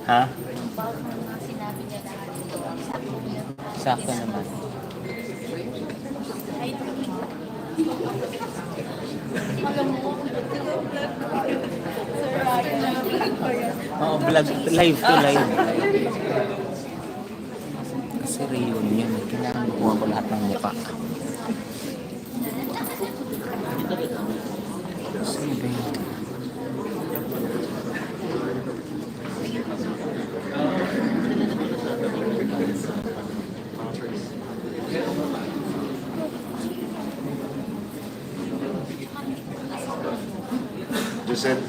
Ha? Yung bawat mga sinabi niya lahat. Sakto niya. Sakto naman. Ay, alam mo, Sir Ryan, nag-vlog pa yan. Oo, vlog. Live to live. Kasi reunion. Kailangan makuha ko lahat ng mukha. Sino ba yun? Joseph.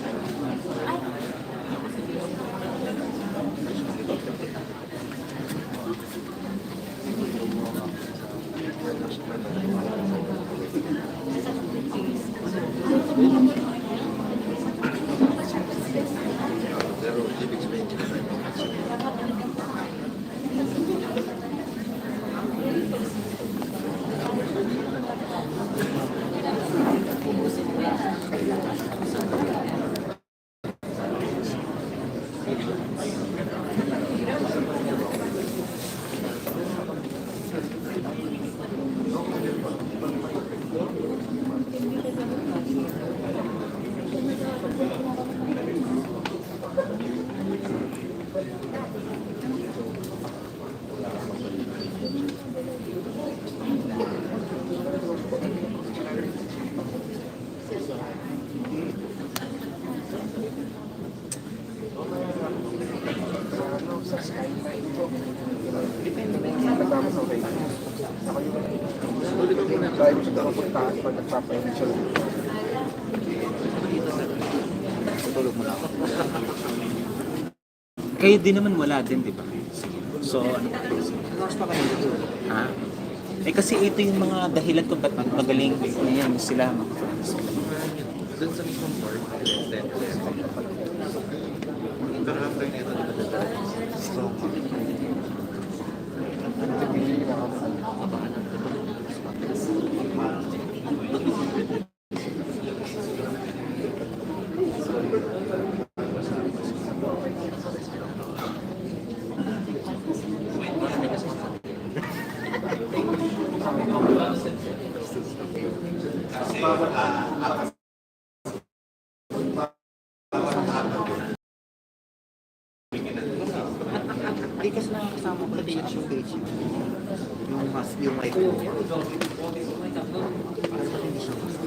Kayo din naman wala din, di ba? So, ano? Ha? Eh kasi ito yung mga dahilan kung ba't magaling ngayon sila mag-friends. Doon sa mismong board, pero after nito, so, Ay, kasi nakakasama ko pati yung page. Yung mas, yung mic ko. Hindi siya mas.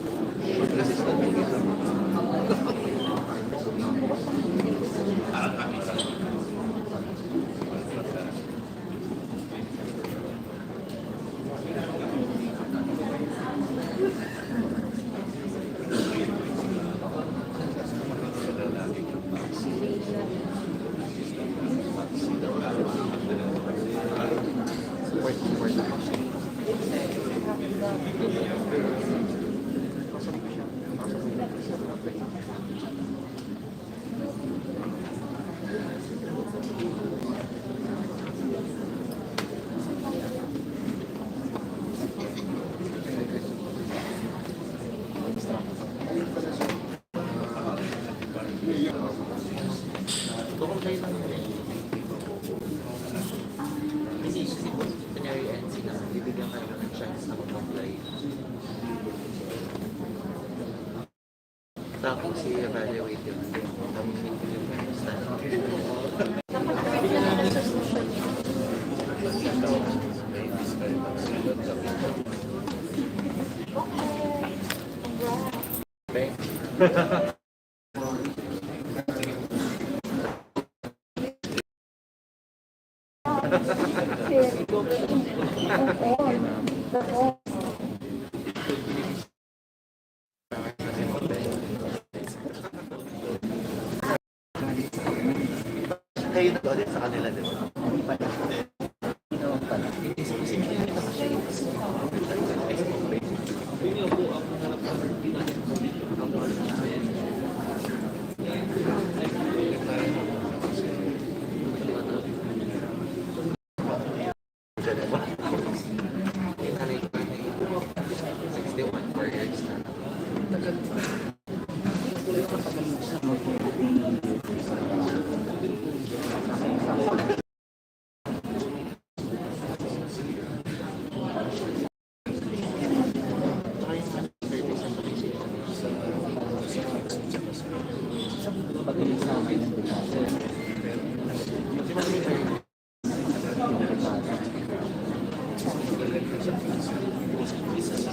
Tapos i-evaluate yun. Kayo nag-audit sa kanila, di ba?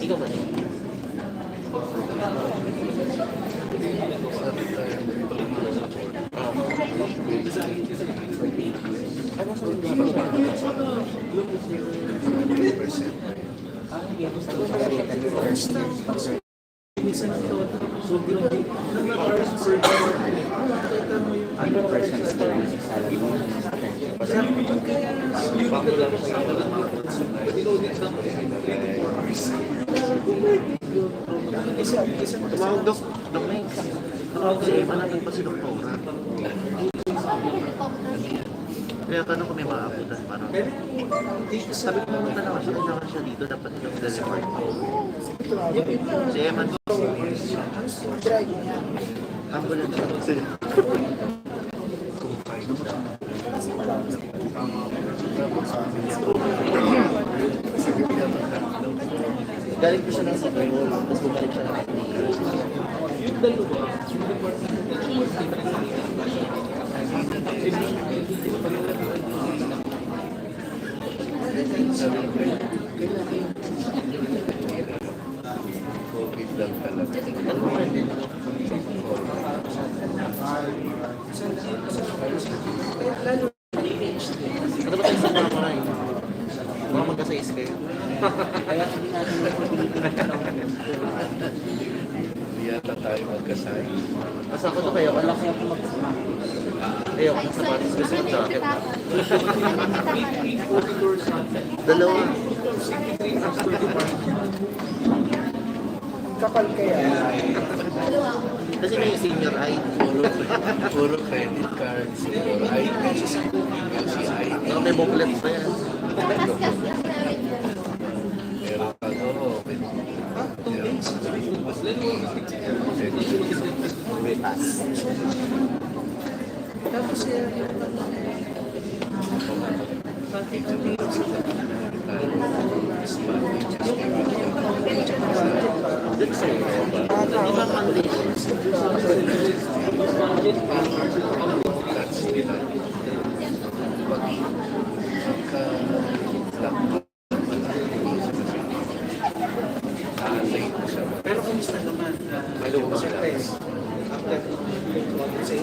Ikaw ba? Tumawag Dok May. Tumawag si Emma natin pa si Doktora. Kaya tanong ko may maabutan parang. Sabi ko pumunta naman siya, kailangan siya dito, dapat yung deliver. Si Emma. Ambulance. Galing ko siya ng sa Pangol, tapos bumalik siya ng yung dalawa, COVID lang talaga. Ano ba tayo sa mga maray? Mga magkasais kayo. Kaya hindi natin Hindi yata tayo magkasay. Basta ako to kayo, wala ko yung ayaw ko sa patis kasi yung jacket. Dalawa. Kapal kaya. Kasi may senior ID. Puro credit cards, puro ID, UCI. May booklet pa yan. Pero pag oo, may pass. tapos Ibang conditions. Pero kumusta naman? Surprise.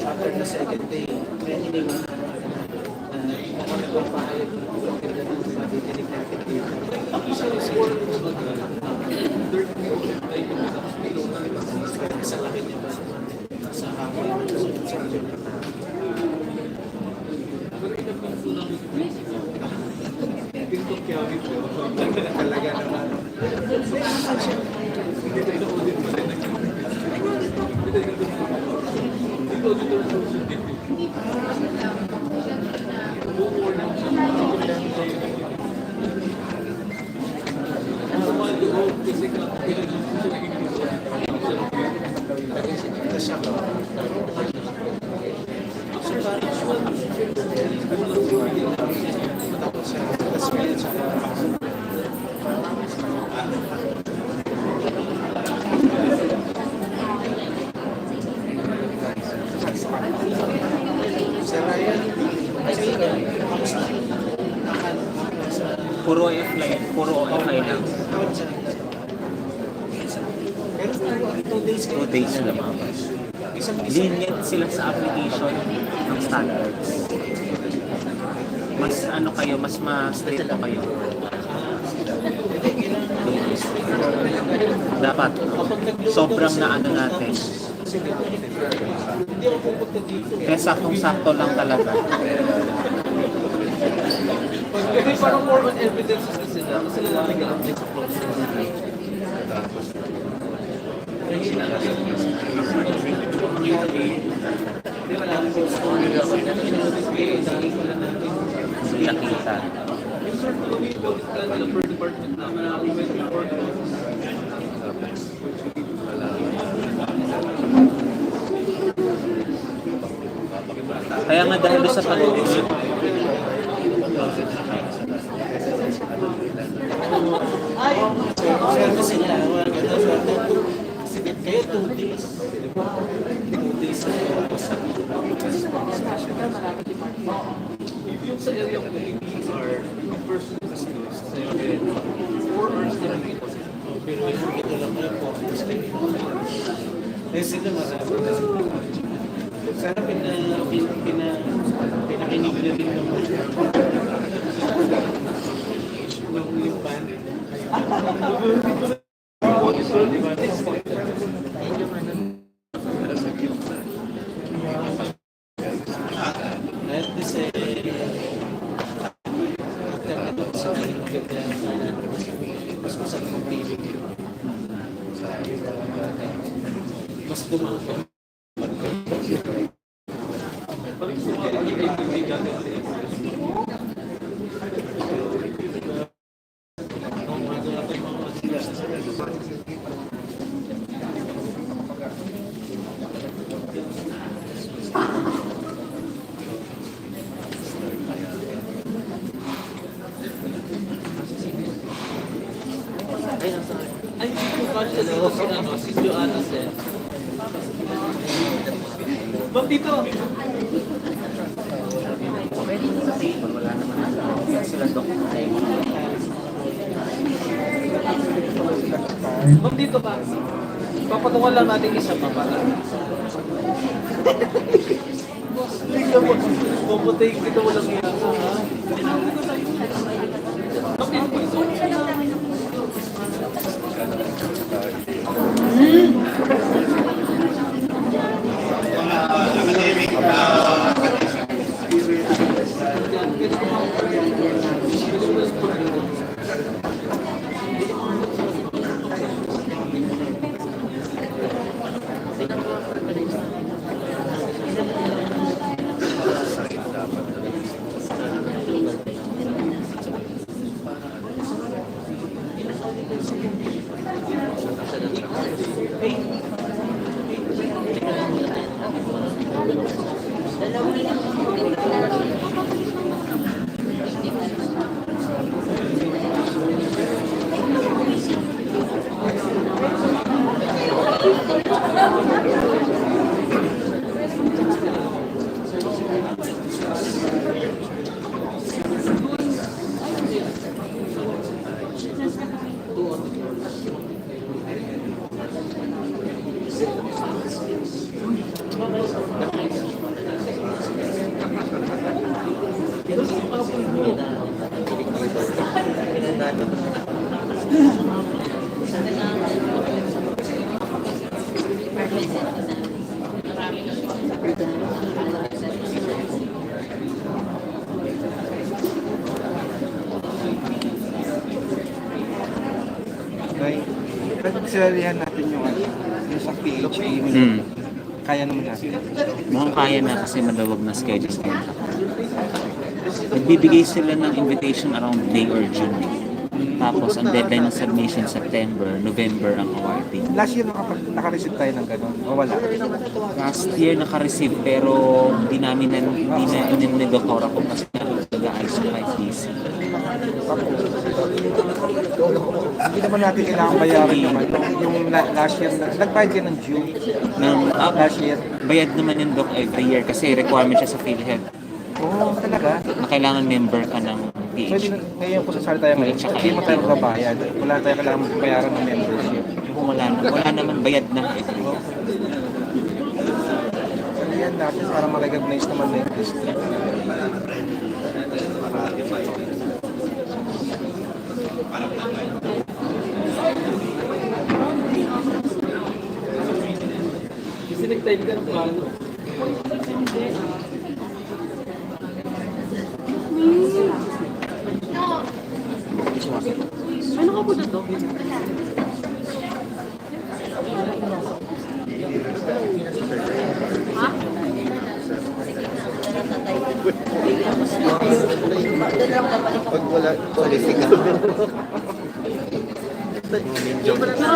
After the second day, may iniwan na nagpapahayag ng maganda ng madidinig natin dito. Sa laki niya ba? Sa hapon sa inyo. Talaga naman. Puro offline lang. Pero 2 days 2 days na lumabas. Lenient sila sa application ng standards. Mas ano kayo, mas ma-stricto kayo. Dapat sobrang na ano natin. Kaya saktong-sakto lang talaga. Kasi parang more on evidence na sila. Kasi lalaki ka lang sa process. Nakita. Kaya nga dahil sa pag-uusap. Kasi nga, kaya 2 days. 2 days na yung sa area ko are first customers. 4 hours na lang ito. Pero ito lang na po. Eh sila marami na. Sana pinakinig na din ng yung band. Mas dumang si Joanna sir. Ma'am dito. Wala naman sila doktor. Ma'am dito ba? Papatungan lang natin isa pa para. Hindi mo. Puputay kita walang iya. Pag-salihan natin yung sa PHA mo. Kaya naman natin. Mukhang kaya na kasi maluwag na schedule ngayon. Nagbibigay sila ng invitation around May or June. Tapos ang deadline ng submission September, November ang awarding. Last year naka-receive tayo ng gano'n. O wala? Last year naka-receive pero hindi na ininegokora ko kasi nag-aayos ko kay PC. Hindi naman natin kailangan bayaran naman. Yung last year, nagbayad ka ng due. Last year, bayad naman yung doc every year kasi requirement siya sa PhilHealth. Oo, talaga. Na kailangan member ka ng PH. Pwede ngayon kung sasali tayo ngayon, hindi mo tayo magbabayad. Wala tayo kailangan bayaran ng membership. Kung wala naman bayad na. Yan natin para ma-recognize naman na yung district. Kasi nag-time ka ng plano. Ano ka po na to? Ha? Pag wala, political. Yung pala na,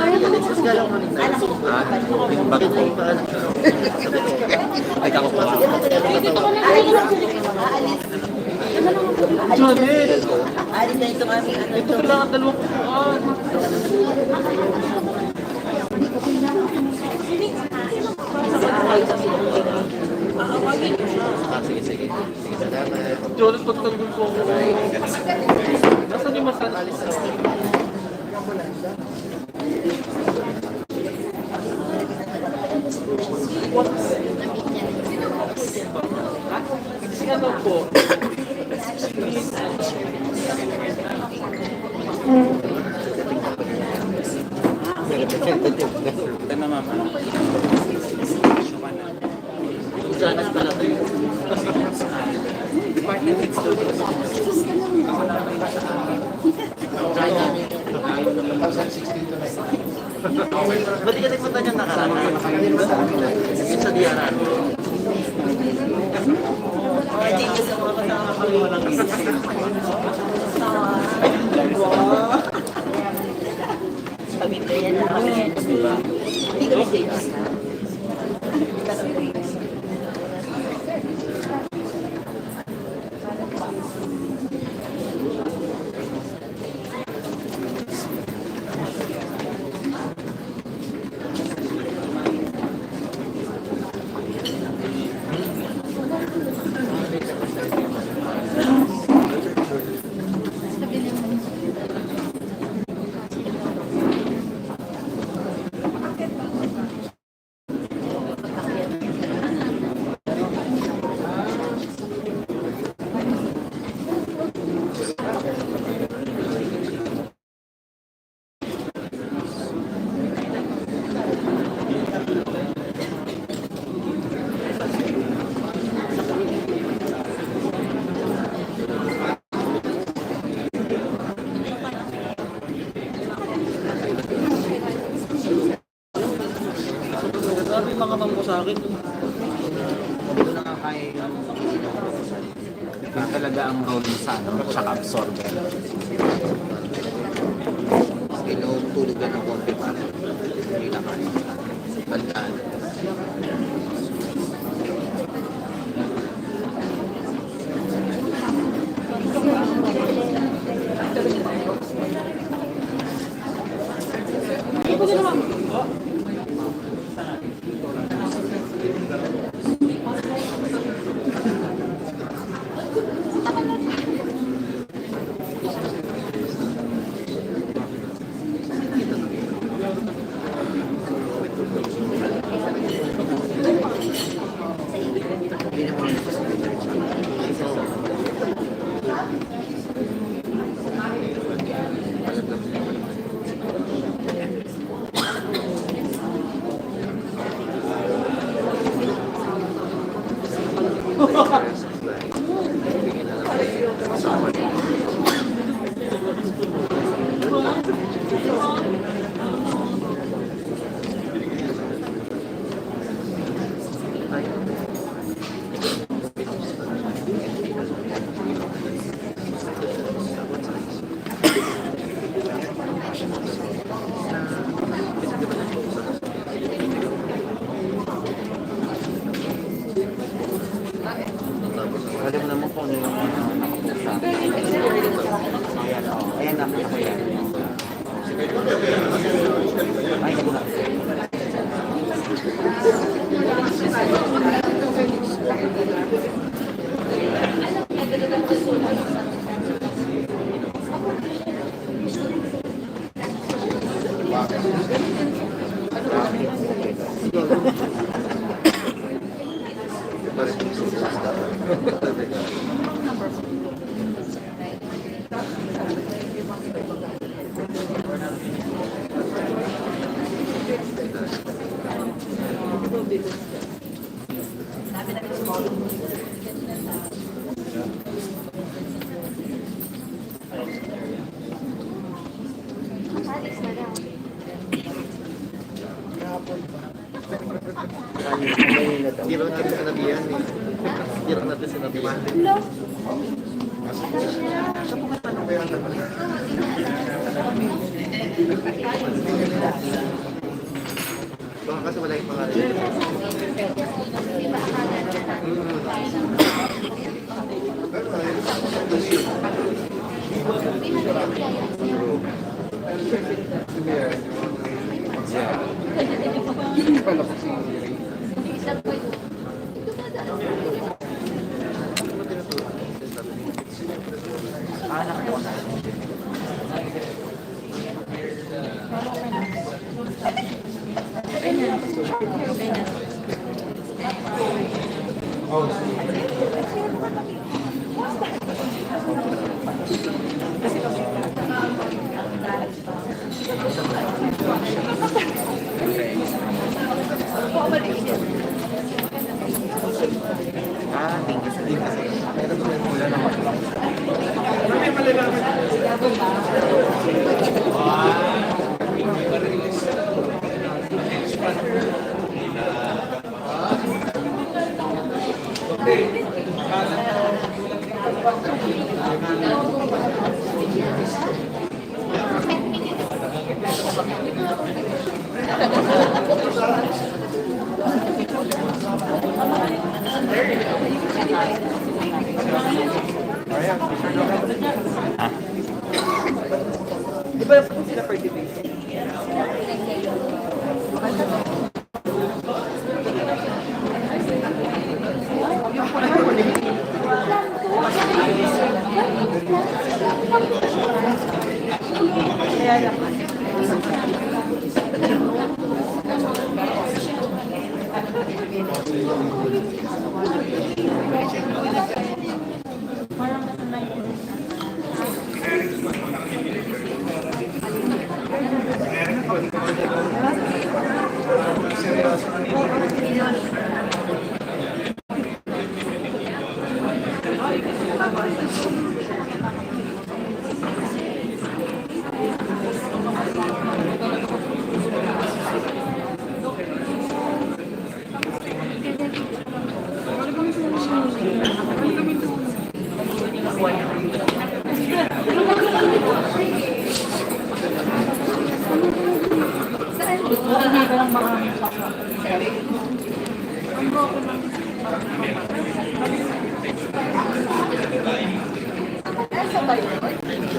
Yung bag ko. Ay, ako po. Ito lang ang dalawang kukuhan. Sige, sige. Sige, salamat. Jonas, pagtanggol ko ako. Nasaan yung masalis? Kasi ano po, Ito na, mama. Janas pala to yun. Department head students. Ba't ka nagpunta niya nakaraan? Yung sa DRR. Hindi ka sa mga kasama kami walang Sabi ko yan na kami. Hindi ko na-save. Grabe yung mga mangko sa akin. Ito na nga kaya yung yun talaga ang role mo sa ano, tsaka absorber. Kailangan tulog ka ng konti para hindi na kaya. Bandaan. Alam mo naman kung ano yung nakapusa. Ayan, oh. Ayan, nakita ko yan. Ay, hindi na. Hindi naman kami sinabihan eh. Hindi naman natin sinabihan. Baka kasi wala yung pangalan. Thank you. Wala naman. Di ba sila participate?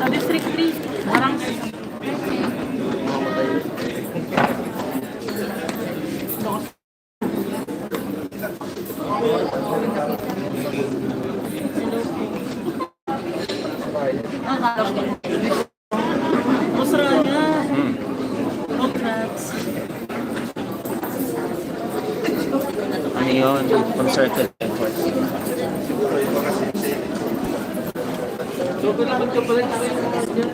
District 3, parang Australia. Congrats. Ano yun? Concerted efforts. So, dapat ka pala niya.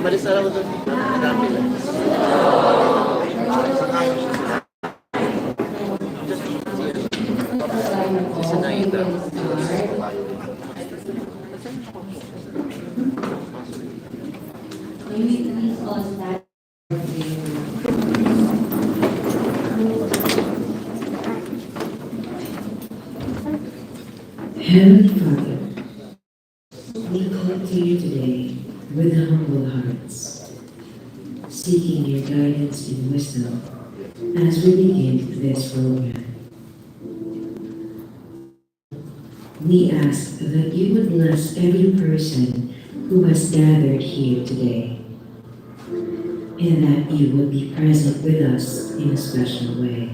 Umalis na lang ako doon. Madami lang. Sinayin lang. Heavenly Father, we come to you today with humble hearts, seeking your guidance and wisdom as we begin this program. we ask that you would bless every person who has gathered here today, and that you would be present with us in a special way.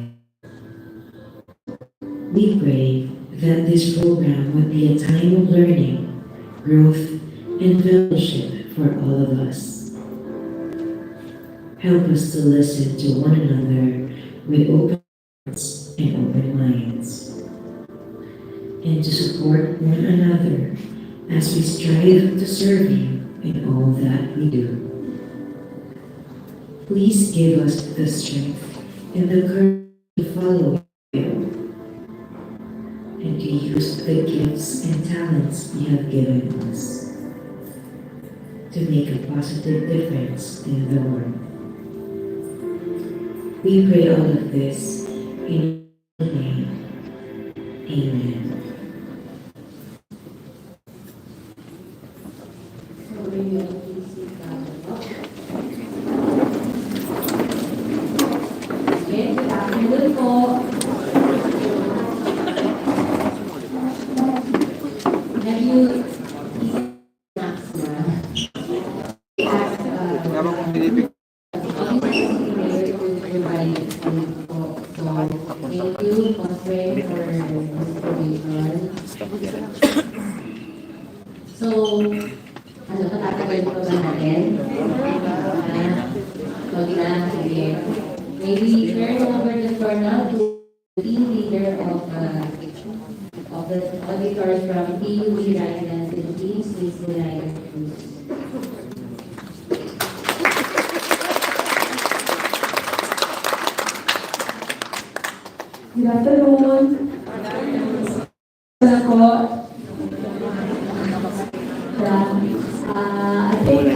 We pray that this program would be a time of learning, growth, and fellowship for all of us. Help us to listen to one another with open hearts and open minds, and to support one another as we strive to serve you in all that we do. Please give us the strength and the courage to follow you and to use the gifts and talents you have given us to make a positive difference in the world. We pray all of this in your name. Amen. Okay, good afternoon po. Have you snacks na? Ask, Tama kung pinipig. thank you, Congress, for information. So, ano, patatagal ko ba natin? Huwag na, sige. Maybe turn over the floor now to the team leader of the auditors from PUB Island Philippines, Ms. Delia Cruz. Good afternoon. Ako. I think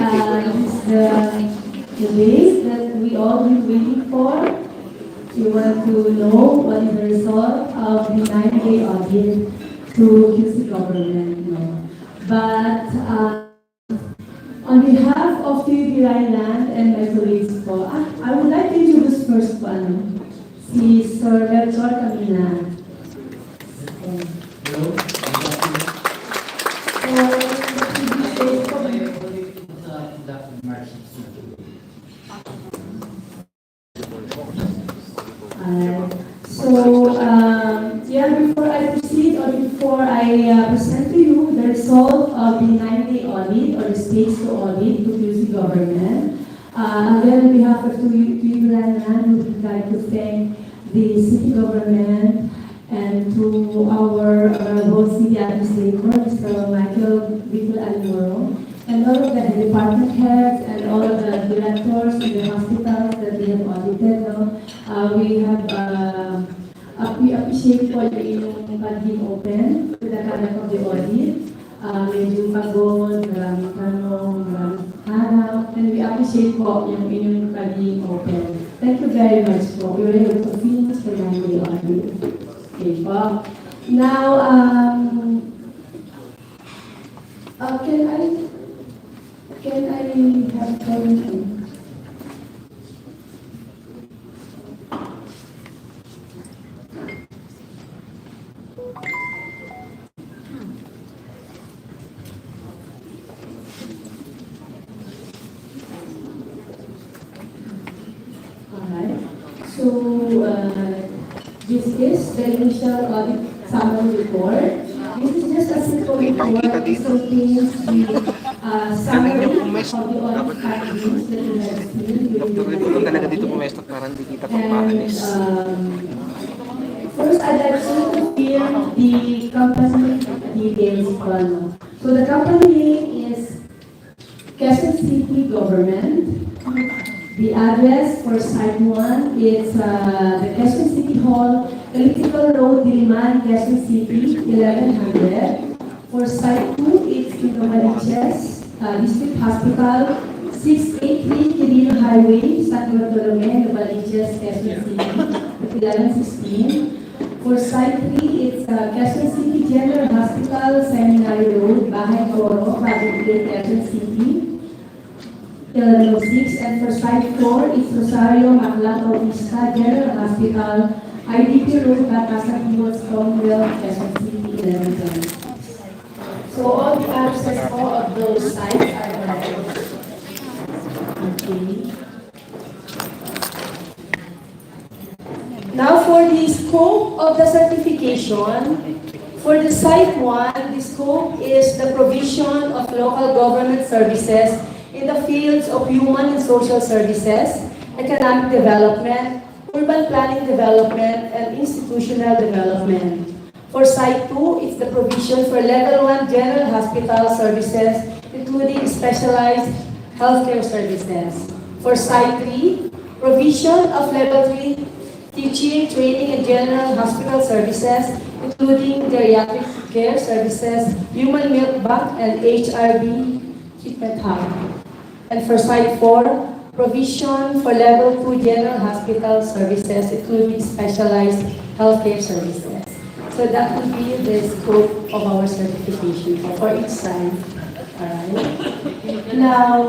it's the days that we all been waiting for. We want to know what is the result of the 9-day audit to QC government. But on behalf of PUB Island and my colleagues po, I would like to introduce first si Sir Melchor Camina. Before I proceed or before I present to you the result of the 9-day audit or the stage 2 audit to QC government, again, on behalf of PUB Island, we would like to thank the city government and to our both city administrator, Mr. Michael Victor Alimoro, and all of the department heads and all of the directors in the hospitals that we have audited. We appreciate po yung pagiging open to the conduct of the audit. Medyo pagod, maraming tanong, maraming harap, and we appreciate po yung inyong pagiging open. Thank you very much po. We were able to finish the 9-day audit. Okay po. Now, can I have time? So, this is the initial audit summary report. This is just a simple report. It contains the summary of the audit findings that we have seen during the Doktor, talaga dito audit. pumesto para hindi kita And pagpaalis. first, I'd like to fill the company details. So, the company name is Quezon City Government. The address for site 1 is the Quezon City Hall, Elliptical Road, Diliman, Quezon City, 1100. For site 2, it's in the Maliches District Hospital, 683 Quirino Highway, San Bartolome, Maliches, Quezon City, 1116. For site 3, it's Quezon City General Hospital, Seminary Road, Bahay Toro, Project Quezon City, 1106, and for site 4, it's Rosario Maclan Bautista General Hospital, IDP Road, Batasan, Stonewall, Quezon City, 1110. So all the answers of those sites are correct. Okay. Now for the scope of the certification, for the Site 1, the scope is the provision of local government services in the fields of human and social services, economic development, urban planning development, and institutional development. For Site 2, it's the provision for Level 1 general hospital services, including specialized healthcare services. For Site 3, provision of Level 3 teaching, training, and general hospital services, including geriatric care services, human milk bank, and HRB treatment hub. And for Site 4, provision for Level 2 general hospital services, including specialized healthcare services. So that will be the scope of our certification for each site. Alright. Now,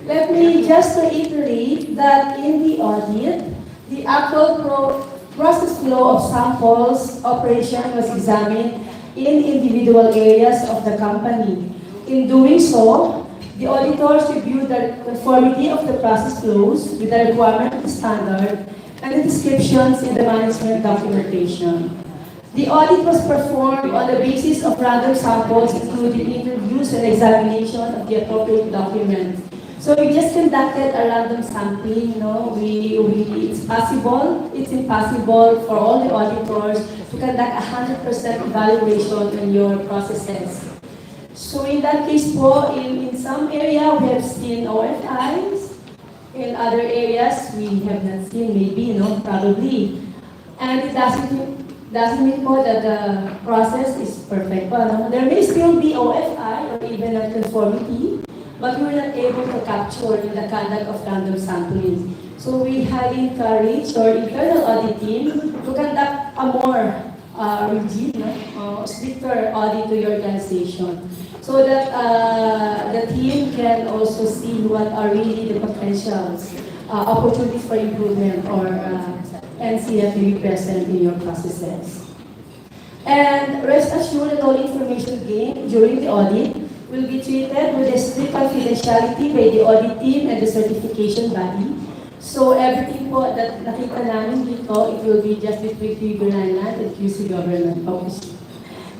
let me just reiterate that in the audit, the actual process flow of samples operation was examined in individual areas of the company. In doing so, the auditors reviewed the conformity of the process flows with the requirement of the standard and the descriptions in the management documentation. The audit was performed on the basis of random samples, including interviews and examination of the appropriate documents. So we just conducted a random sampling, it's impossible for all the auditors to conduct 100% evaluation on your processes. So in that case po, in some area we have seen OFIs, in other areas we have not seen, maybe, probably. And it doesn't mean po that the process is perfect. But there may still be OFI or even non-conformity, but we were not able to capture in the conduct of random sampling. So we highly encourage our internal audit team to conduct a more rigid, stricter audit to your organization, so that the team can also see what are really the potentials, opportunities for improvement, or NCF to be present in your processes. And rest assured that all information gained during the audit will be treated with a strict confidentiality by the audit team and the certification body. So everything po that nakita namin dito, it will be just between QB and QC government focus.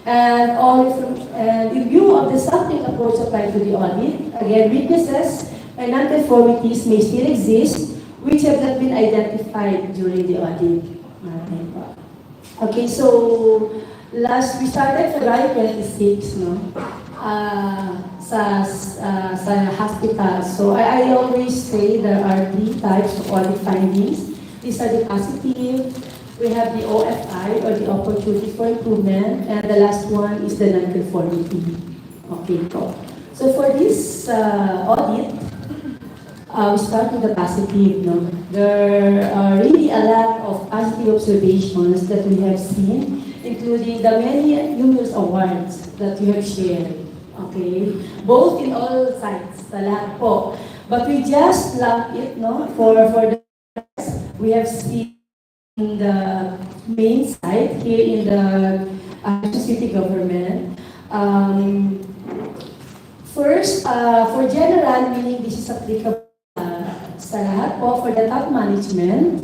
And in view of the sampling approach applied to the audit, again, weaknesses and non-conformities may still exist which have not been identified during the audit. Okay, so we started February 26, sa hospital. So I always say there are 3 types of audit findings. These are the positive, we have the OFI, or the opportunity for improvement, and the last one is the non-conformity. Okay, so for this audit, we start with the positive. There are really a lot of positive observations that we have seen, including the many numerous awards that you have shared. Okay, both in all sites, sa lahat po. But we just lump it, for the we have seen in the main site here in the city government. First, for general, meaning this is applicable sa lahat po, for the top management,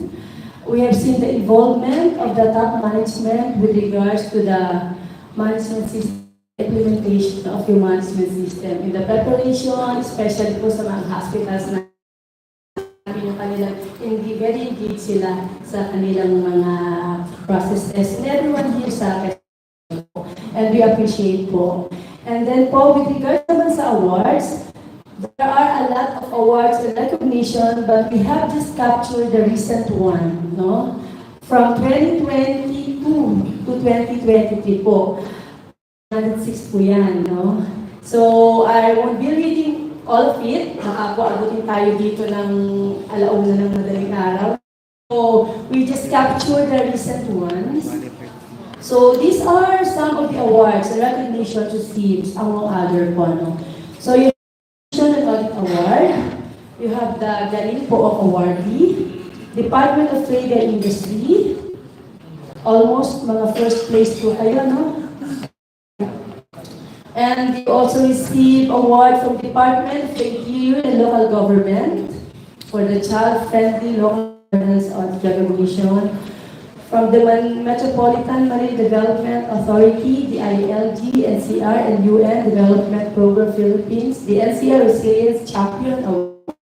we have seen the involvement of the top management with regards to the management system, implementation of your management system in the preparation, especially po sa mga hospitals na yung kanilang, very engaged sila sa kanilang mga processes. And everyone here sa and we appreciate po. And then po, with regards naman sa awards, there are a lot of awards and recognition, but we have just captured the recent one, from 2022 to 2023 po. 106 po yan, So, I won't be reading all of it. Abutin tayo dito ng alauna ng madaling araw. So, we just captured the recent ones. So, these are some of the awards and recognition received, among other po, So, you have an audit award. You have the Galing po of awardee, Department of Trade and Industry. Almost mga first place po kayo, And they also receive award from Department of the Interior and Local Government for the child-friendly local governance of recognition from the Metropolitan Marine Development Authority, the ILG, NCR, and UN Development Program Philippines, the NCR Resilience Champion Award.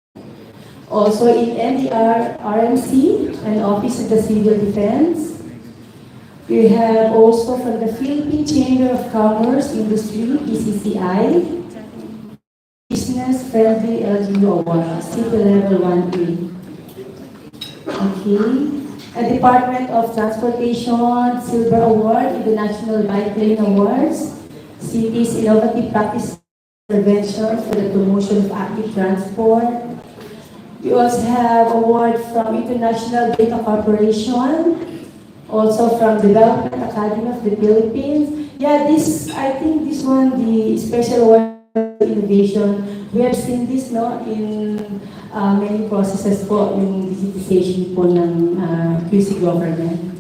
Also in NDR, RMC, and Office of the Civil Defense. We have also from the Philippine Chamber of Commerce Industry, PCCI, Business Friendly LGU Award, City Level 1A. Okay. A Department of Transportation Silver Award in the National Bike Lane Awards, City's Innovative Practice Intervention for the Promotion of Active Transport. We also have award from International Data Corporation, also from Development Academy of the Philippines. Yeah, this, I think this one, the Special Award for Innovation, we have seen this no, in many processes po, yung digitization po ng QC government.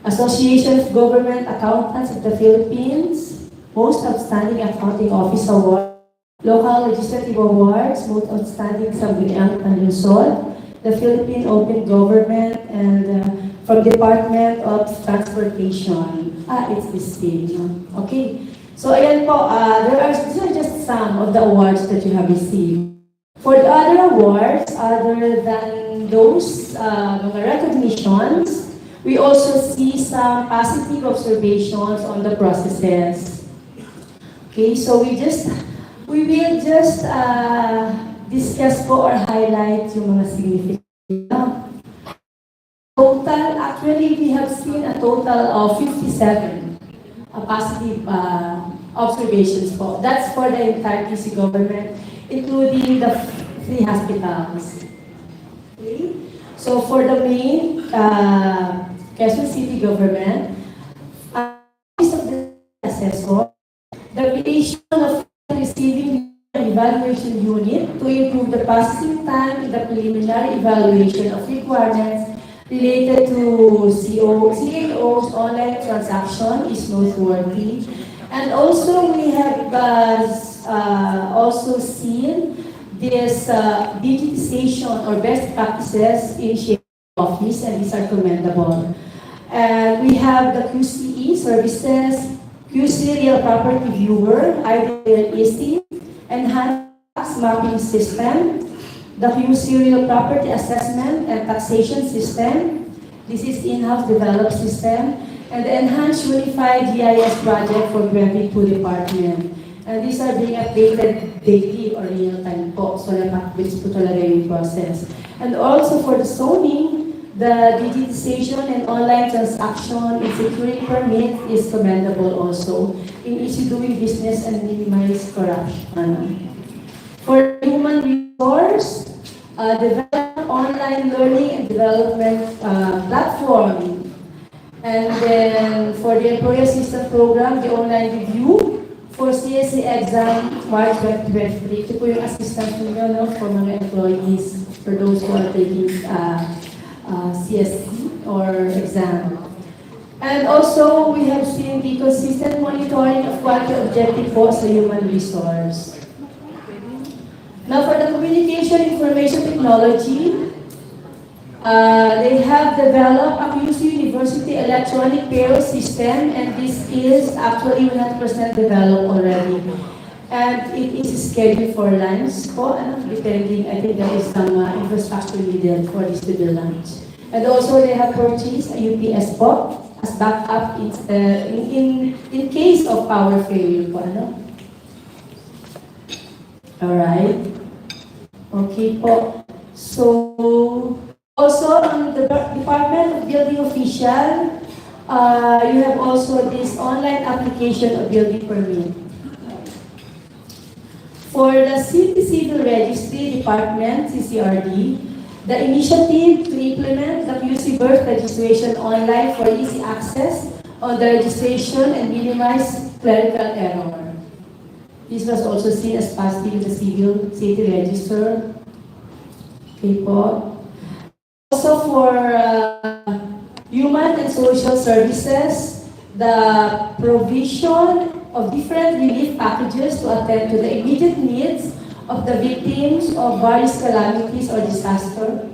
Association of Government Accountants of the Philippines, Most Outstanding Accounting Office Award, Local Legislative Awards, Most Outstanding Sangguniang Panlusod, the Philippine Open Government, and from Department of Transportation. It's this thing. Okay. So ayan po, these are just some of the awards that you have received. For the other awards, other than those mga recognitions, we also see some positive observations on the processes. Okay, so we will just discuss po or highlight yung mga significant. Total, actually, we have seen a total of 57 positive observations po. That's for the entire QC government, including the 3 hospitals. Okay? So for the main Quezon City government, Office of the Assessor, the creation of receiving evaluation unit to improve the processing time in the preliminary evaluation of requirements related to CAO's online transaction is noteworthy. And also we have also seen this digitization or best practices in office, and these are commendable. And we have the QCE services, QC Real Property Viewer, IDLEC, Enhanced Tax Mapping System, the QC Real Property Assessment and Taxation System. This is in-house developed system, and the Enhanced Unified GIS project for 22 department. And these are being updated daily or real-time po. So napakabilis po talaga yung process. And also for the zoning, the digitization and online transaction and securing permit is commendable also in easy doing business and minimize corruption. For human resource, develop online learning and development platform. And then for the employee assistance program, the online review for CSE exam March 2023. Ito po yung assistance ninyo no, for mga employees, for those who are taking CSE or exam. And also, we have seen the consistent monitoring of quality objective po sa human resource. Now, for the communication information technology, they have developed a QC University electronic payroll system, and this is actually 100% developed already. And it is scheduled for launch po, depending, I think there is some infrastructure needed for this to be launched. And also, they have purchased a UPS po as backup in case of power failure po, ano? Alright. Okay po. So, also on the Department of Building Official, you have also this online application of building permit. For the City Civil Registry Department, CCRD, the initiative to implement the QC birth registration online for easy access on the registration and minimize clerical error. This was also seen as positive in the Civil City Register. Okay po. Also for Human and Social Services, the provision of different relief packages to attend to the immediate needs of the victims of various calamities or disaster.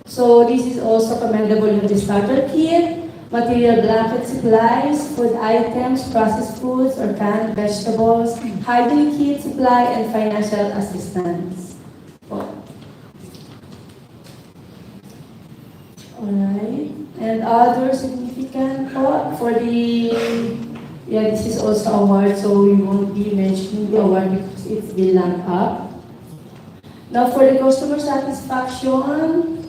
So this is also commendable in the starter kit, material blanket supplies, food items, processed foods or canned vegetables, hygiene kit supply, and financial assistance. Alright, and other significant for the, this is also award, so we won't be mentioning the award because it's been locked up. Now for the customer satisfaction,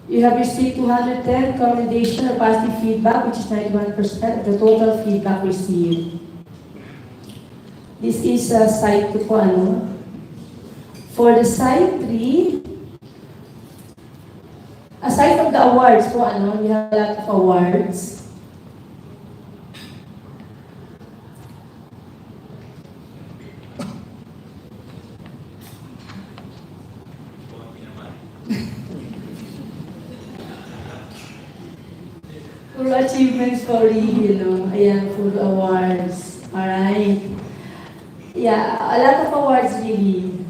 you have received 210 commendation or positive feedback, which is 91% of the total feedback received. This is site 2 po, ano? For the site 3, aside from the awards po, ano, we have a lot of awards. Full achievements for you, ayan, full awards. Alright. Yeah, a lot of awards really.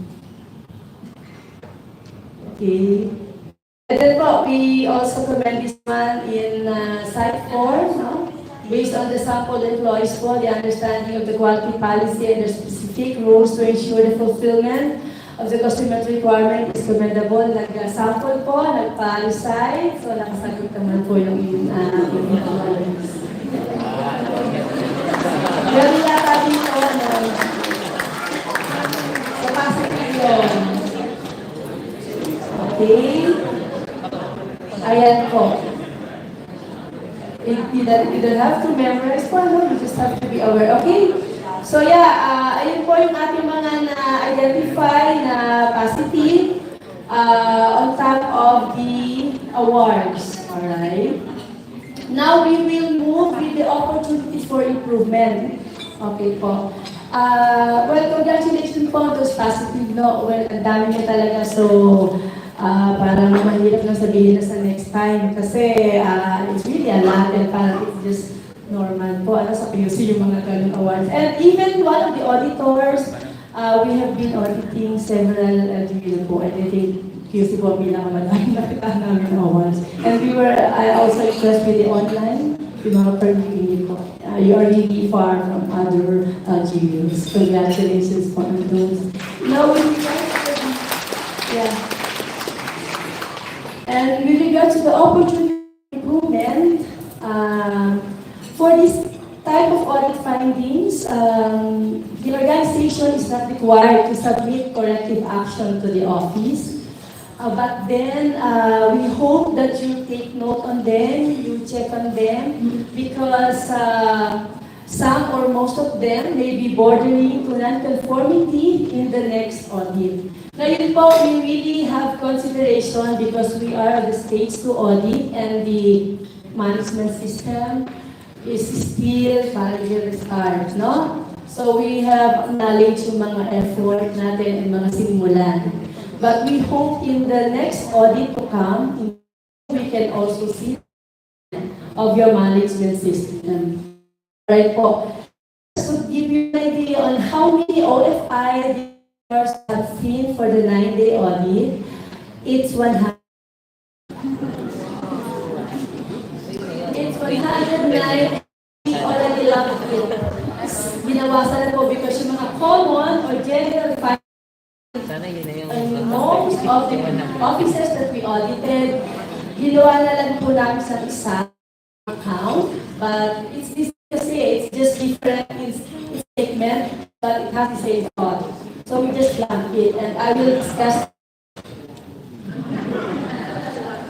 Okay. And then po, we also commend this one in Site 4, no? Based on the sample employees po, the understanding of the quality policy and the specific rules to ensure the fulfillment of the customer requirement is commendable. Nag-sample po, nagpa-recite, so nakasagot naman po yung employees. Meron yata dito, ano, sa positive yun. Okay. Ayan po. You don't have to memorize po, no? You just have to be aware. Okay? So yeah, ayun po yung ating mga na-identify na positive on top of the awards. Alright? Now we will move with the opportunities for improvement. Okay po. Well, congratulations po on those positive, no? Well, ang dami niya talaga. So, parang mahirap na sabihin na sa next time kasi it's really a lot and parang it's just normal po sa QC yung mga ganung awards. And even one of the auditors, we have been auditing several LGU po and I think QC po pinakamadami nakita namin awards. And we were also impressed with the online, yung mga permitting po. You are really far from other LGUs. Congratulations po on those. Now, yeah. And with regard to the opportunity improvement, for this type of audit findings, the organization is not required to submit corrective action to the office. But then, we hope that you take note on them, you check on them, because some or most of them may be bordering to non-conformity in the next audit. Now, yun po, we really have consideration because we are at the stage to audit and the management system is still parallel start, no? So we have knowledge yung mga effort natin and mga simulan. But we hope in the next audit to come, we can also see of your management system. Right po. Just to give you an idea on how many OFI have seen for the 9-day audit, it's 100. It's 109 already love it. Binawasan na po because yung mga common or general findings most of the offices that we audited, ginawa na lang po namin sa isa account, but it's just different in statement, but it has the same thought. So we just lump it, and I will discuss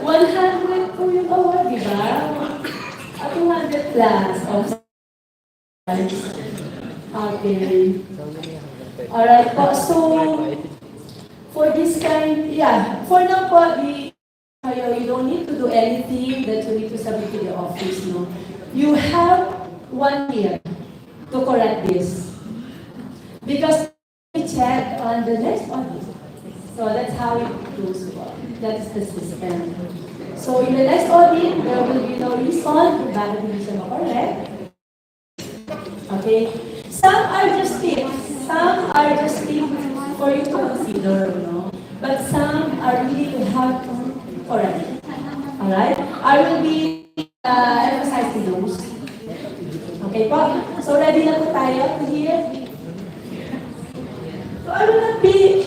100 po yung award, di ba? 200 plus of okay. Alright po, so for this kind, for now po, you don't need to do anything that you need to submit to the office, no? You have 1 year to correct this. Because we check on the next audit. So that's how it goes. That's the system. So in the next audit, there will be no reason to bakit hindi siya makorek. Okay? some are just tips. Some are just tips for you to consider, But some are really to have already. Alright? I will be emphasizing those. Okay po? So ready na po tayo to hear? So I will not be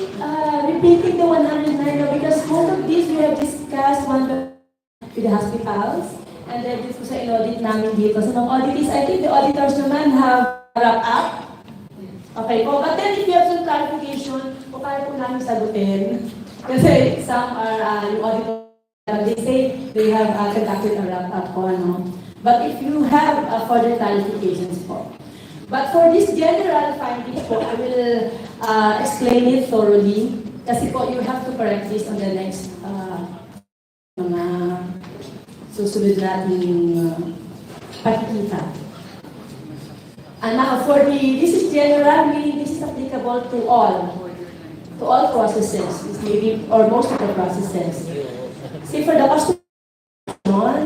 repeating the 109 because most of these we have discussed with the hospitals and then dito sa in-audit namin dito. So ng auditors, I think the auditors naman have wrapped up. Okay po, but then if you have some clarification, o kaya po namin sagutin. Kasi some are, yung auditors, they say they have conducted a wrap-up po, But if you have further clarifications po. But for this general findings po, I will explain it thoroughly. Kasi po, you have to correct this on the next mga susunod nating pakikita. And now, this is general, meaning this is applicable to all processes, maybe, or most of the processes. See, for the customer,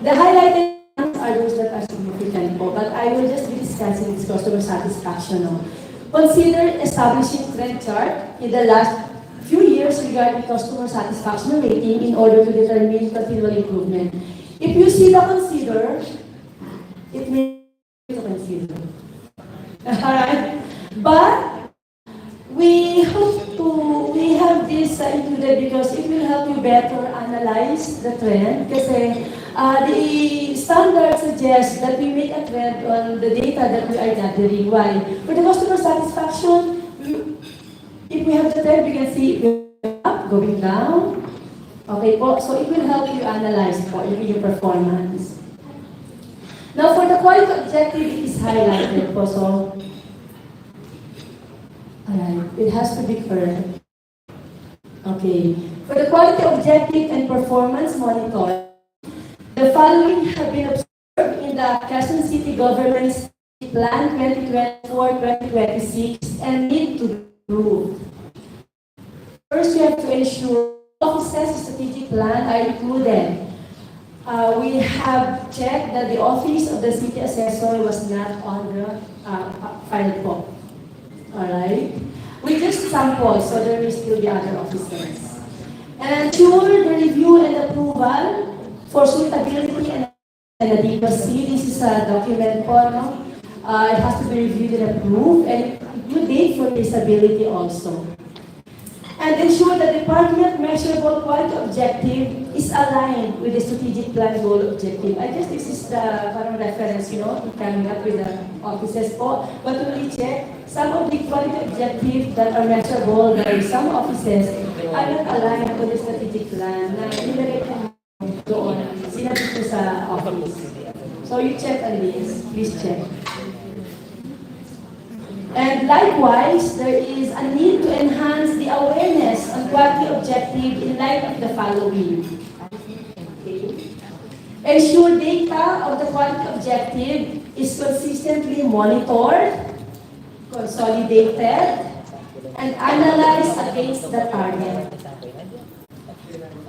the highlighted ones are those that are significant po, but I will just be discussing this customer satisfaction. Consider establishing trend chart in the last few years regarding customer satisfaction rating in order to determine continual improvement. If you see the consider, it may be to consider. Alright? But we have this included because it will help you better analyze the trend. Kasi the standard suggests that we make a trend on the data that we are gathering. Why? For the customer satisfaction, if we have the trend, we can see it up, going down. Okay po, so it will help you analyze po your performance. Now for the quality objective, it is highlighted po, so it has to be correct. Okay, for the quality objective and performance monitor, the following have been observed in the Quezon City Government's Plan 2024-2026 and need to be improved. First, we have to ensure offices' strategic plan are included. We have checked that the office of the city assessor was not on the file po. Alright? We just sample, so there will still be other officers. And ensure the review and approval for suitability and adequacy. This is a document po, it has to be reviewed and approved, and include date for feasibility also. And ensure that the department measurable quality objective is aligned with the strategic plan goal objective. I guess this is the reference, coming up with the offices po. But when we check, some of the quality objectives that are measurable by some offices are not aligned with the strategic plan na nilagay doon, sinabi ko sa office. So you check on this, please check. And likewise, there is a need to enhance the awareness on quality objective in light of the following. Okay. Ensure data of the quality objective is consistently monitored, consolidated, and analyzed against the target.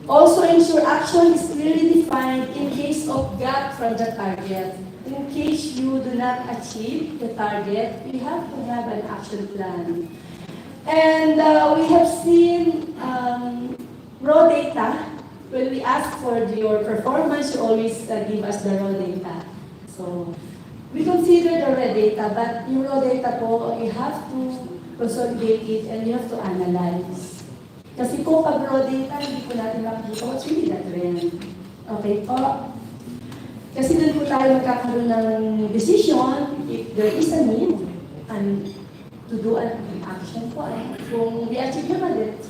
Also ensure action is clearly defined in case of gap from the target. In case you do not achieve the target, you have to have an action plan. And we have seen raw data. When we ask for your performance, you always give us the raw data. So we consider the raw data, but yung raw data po, you have to consolidate it and you have to analyze. Kasi kung pag raw data, hindi po natin makikita what's really the trend. Okay po? Kasi doon po tayo magkakaroon ng decision if there is a need and to do an action po. Kung i-achieve naman it.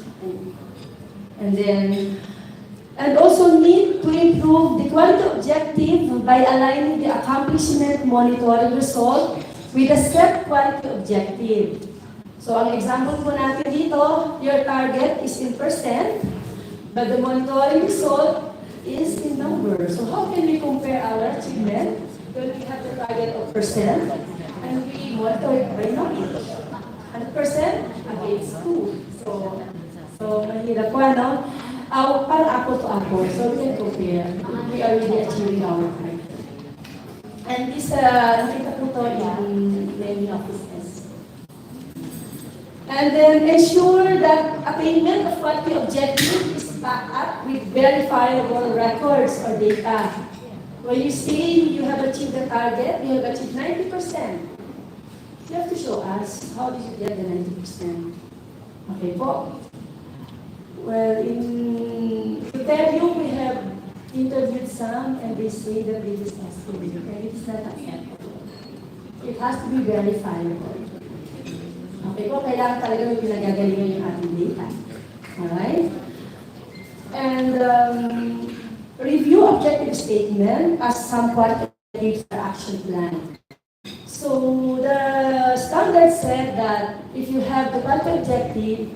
And also need to improve the quality objective by aligning the accomplishment monitoring result with the set quality objective. So ang example po natin dito, your target is in percent, but the monitoring result is in numbers. So how can we compare our achievement when we have the target of percent and we monitor it by numbers? 100% against 2. So mahirap po, para apple to apple. So we can compare if we are really achieving our target. And And this, nakita po to in many offices. And then ensure that attainment of quality objective is backed up with verifiable records or data. When you say you have achieved the target, you have achieved 90%. You have to show us how did you get the 90%. Okay po. Well, to tell you, we have interviewed some and they say that it is not true and it is not acceptable. It has to be verifiable. Okay po, kailangan talaga may pinagagalingan yung ating data. Alright? And review objective statement as some qualitative action plan. So the standard said that if you have the quality objective,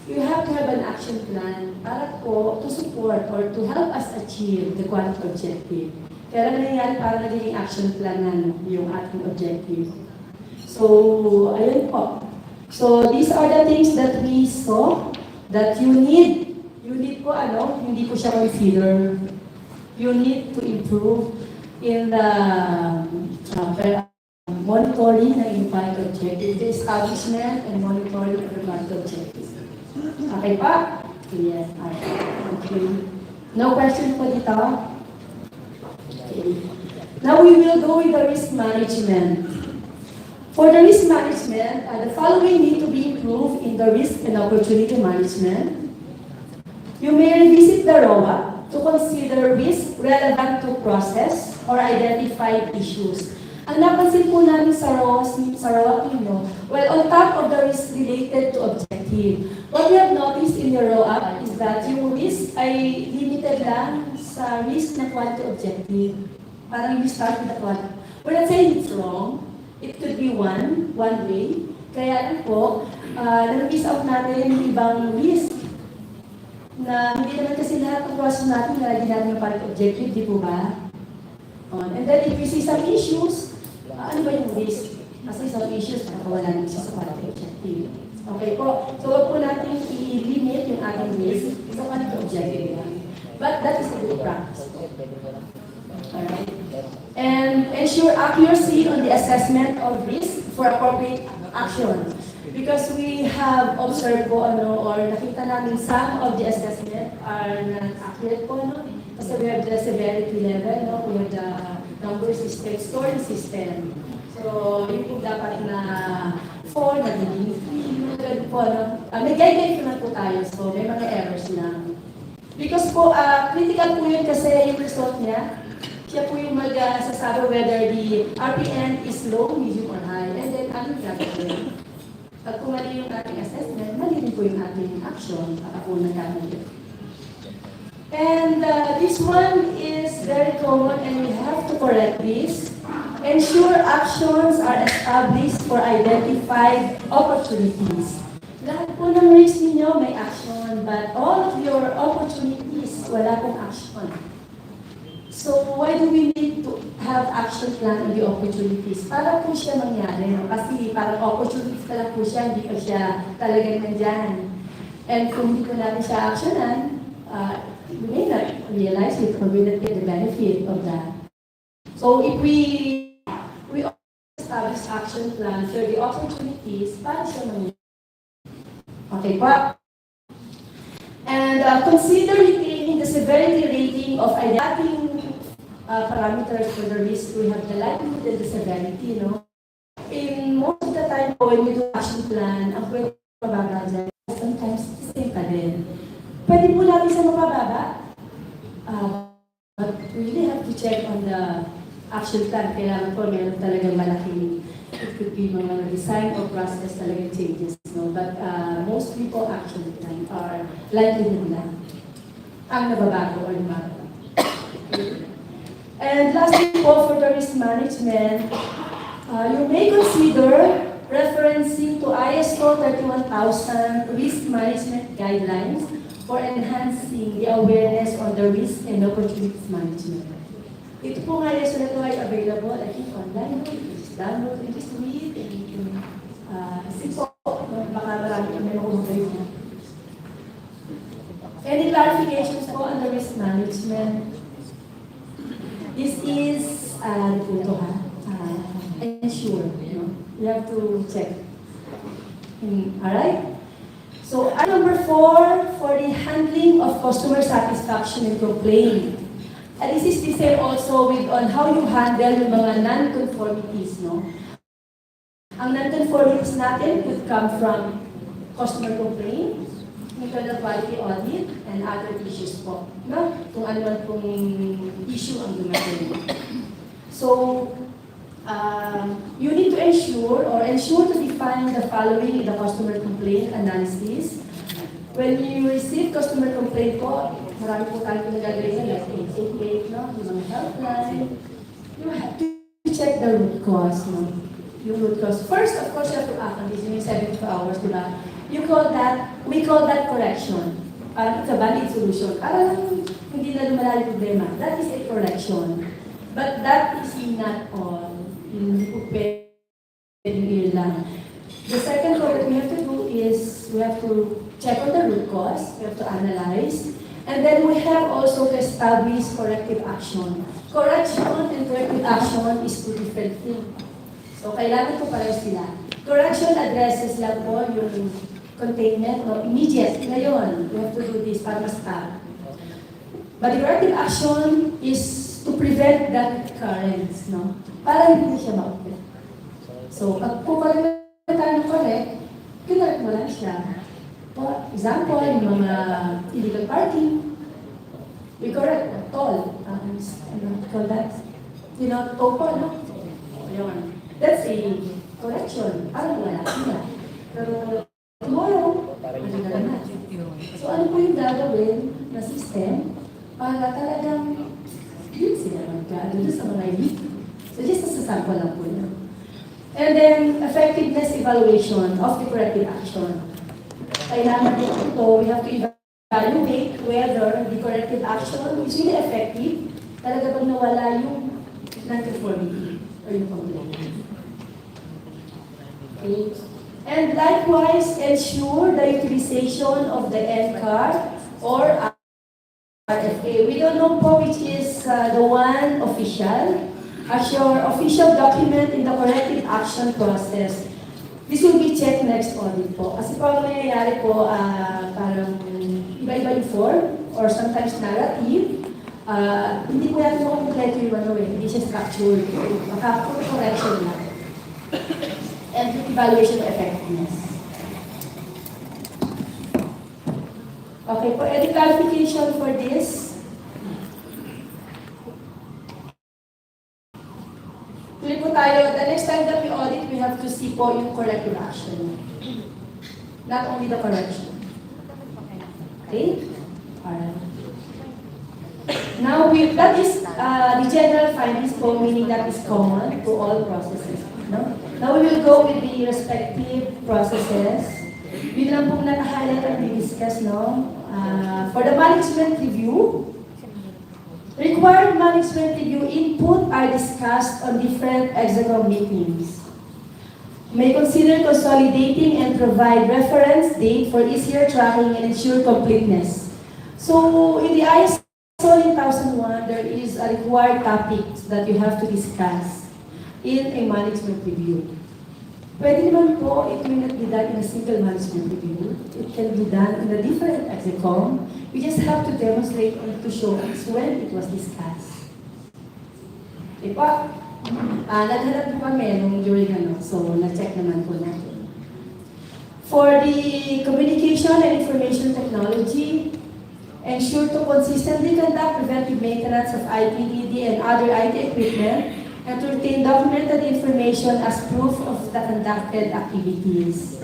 you have to have an action plan para po to support or to help us achieve the quality objective. Kaya lang nangyayari para naging action plan na yung ating objective. So, ayun po. So, these are the things that we saw that you need po hindi po siya consider. You need to improve in the monitoring ng quality objective, the establishment and monitoring of the quality objective. Okay pa? Yes. Okay. No question po dito? Okay. Now we will go with the risk management. For the risk management, the following need to be improved in the risk and opportunity management. You may revisit the ROA to consider risk relevant to process or identified issues. Ang napansin po namin sa ROA ninyo, well, on top of the risk related to objective, what we have noticed in your ROA is that yung risk ay limited lang sa risk na quality objective. Parang you start with the quality. We're not saying it's wrong. It could be one way. Kaya lang po, na-miss out natin yung ibang risk na hindi naman kasi lahat ng process natin nalagyan natin yung quality objective, di po ba? And then if you see some issues, ano ba yung risk? Kasi some issues, nakawala naman siya sa quality objective. Okay po. So, wag po natin i-limit yung ating risk sa quality objective lang. But that is a good practice. Alright? And ensure accuracy on the assessment of risk for appropriate action. Because we have observed po, or nakita namin some of the assessment are not accurate po, Kasi we have the severity level, we have the number system, scoring system. So, yun po dapat na 4, nagiging 3, po, may guideline naman po tayo, so may mga errors lang. Because po, critical po yun kasi yung result niya, siya po yung magsasabi whether the RPN is low, medium, or high, and then ano yung gagawin. Pag kung mali yung ating assessment, mali din po yung ating action, baka po nagkamali. And this one is very common and we have to correct this. Ensure actions are established for identified opportunities. Lahat po ng risk ninyo may action, but all of your opportunities, wala pong action. So why do we need to have action plan on the opportunities? Para po siya mangyari, kasi parang opportunities ka lang po siya, hindi pa siya talagang nandyan. And kung hindi ko natin siya actionan, we may not realize it or we not get the benefit of that. So if we establish action plan for the opportunities, para siya mangyari. Okay pa? And consider retaining the severity rating of identifying parameters for the risk. We have the likelihood and the severity, In most of the time, when we do action plan, ang pwede mababa dyan, sometimes same pa din. Pwede po natin sa mababa, but we really have to check on the action plan. Kailangan po meron talagang malaking, it could be mga design or process talagang changes. But most people action plan are likelihood lang ang nababago or lumabago. And lastly po, for the risk management, you may consider referencing to ISO 31000 risk management guidelines for enhancing the awareness on the risk and opportunities management. Ito po nga ISO na ito ay available, I think online, just download and just read and kasi po, baka marami kami makuha na. Any clarifications po on the risk management? This is, ito ha. ensure. We have to check. Alright? So, number 4, for the handling of customer satisfaction and complaint. And this is the same also with on how you handle yung mga non-conformities, no? Ang non-conformities natin could come from customer complaint, internal quality audit, and other issues po, no? Kung ano man pong issue ang dumating. So, you need to ensure to define the following in the customer complaint analysis. When you receive customer complaint po, marami po tayo pinagagaling like 888, no? Yung mga helpline. You have to check the root cause, no? Yung root cause. First, of course, you have to act on this in 72 hours, di ba? We call that correction. It's a valid solution. Hindi na lumala yung problema. That is a correction. But that is not all. Hindi po pwede lang. The second thing that we have to do is we have to check on the root cause, we have to analyze, and then we have also to establish corrective action. Correction and corrective action is two different things. So, kailangan ko pareho sila. Correction addresses lang po yung containment, no? Immediate. Ngayon, we have to do this para ma-stop. But the corrective action is to prevent that recurrence, no? Para hindi siya ma-open. So, pag correct tayo ng correct, kinarect mo lang siya. For example, yung mga illegal parking, we correct the toll. Call that, topo, no? Yun. That's a correction. Parang wala siya. Pero tomorrow, ano na naman. So, ano po yung gagawin na system para talagang yun sila magkano sa mga illegal. So, just as a sample lang po yun. And then, effectiveness evaluation of the corrective action. Kailangan din ito, we have to evaluate whether the corrective action is really effective, talaga bang nawala yung non-conformity or yung complaint. Okay. And likewise, ensure the utilization of the end card or RFA. We don't know po which is the one official. As your official document in the corrective action process, this will be checked next audit po. Kasi po ang nangyayari po, parang iba-iba yung form or sometimes narrative. Hindi po natin makumpleto yung hindi siya structured. Correction lang. And evaluation of effectiveness. Okay po, any clarification for this? Tuloy po tayo, the next time that we audit, we have to see po yung corrective action. Not only the correction. Okay? Alright. Now, that is the general findings po, meaning that is common to all processes. No? Now, we will go with the respective processes. Yun lang pong nakahighlight ang discuss, no? For the management review, required management review input are discussed on different executive meetings. May consider consolidating and provide reference date for easier tracking and ensure completeness. So, in the ISO 9001, there is a required topics that you have to discuss in a management review. Pwede naman po, it may not be done in a single management review. It can be done in a different execom. We just have to demonstrate and to show us when it was discussed. Okay po? Naghanap po kami nung during so na-check naman po natin. For the communication and information technology, ensure to consistently conduct preventive maintenance of IT, DD, and other IT equipment, and to retain documented information as proof of the conducted activities.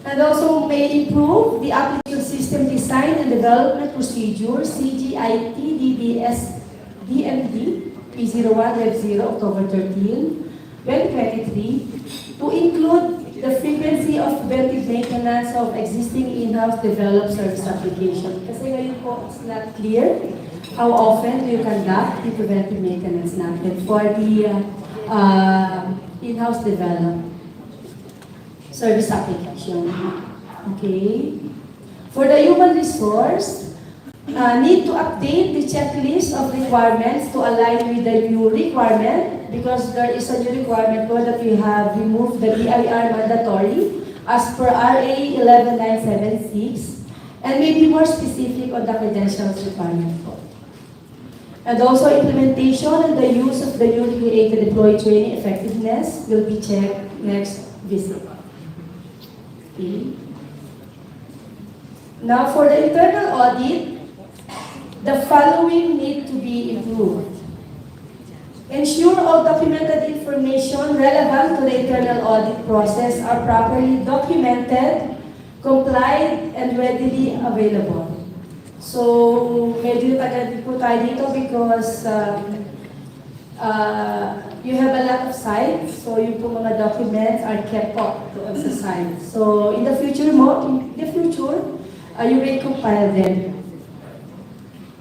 And also may improve the application system design and development procedure, CGIT DDS DMD P01-0 October 13, 2023, to include the frequency of preventive maintenance of existing in-house developed service application. Kasi ngayon po, it's not clear how often do you conduct the preventive maintenance natin for the in-house developed service application. Okay. For the human resource, need to update the checklist of requirements to align with the new requirement, because there is a new requirement po that we have removed the BIR mandatory as per RA 11976, and maybe more specific on the credentials requirement po. And also implementation and the use of the newly created employee training effectiveness will be checked next visit. Okay. Now for the internal audit, the following need to be improved. Ensure all documented information relevant to the internal audit process are properly documented, complied, and readily available. So, medyo tagal po tayo dito because you have a lot of sites, so yung po mga documents are kept up doon sa site. So, in the future, you will compile them.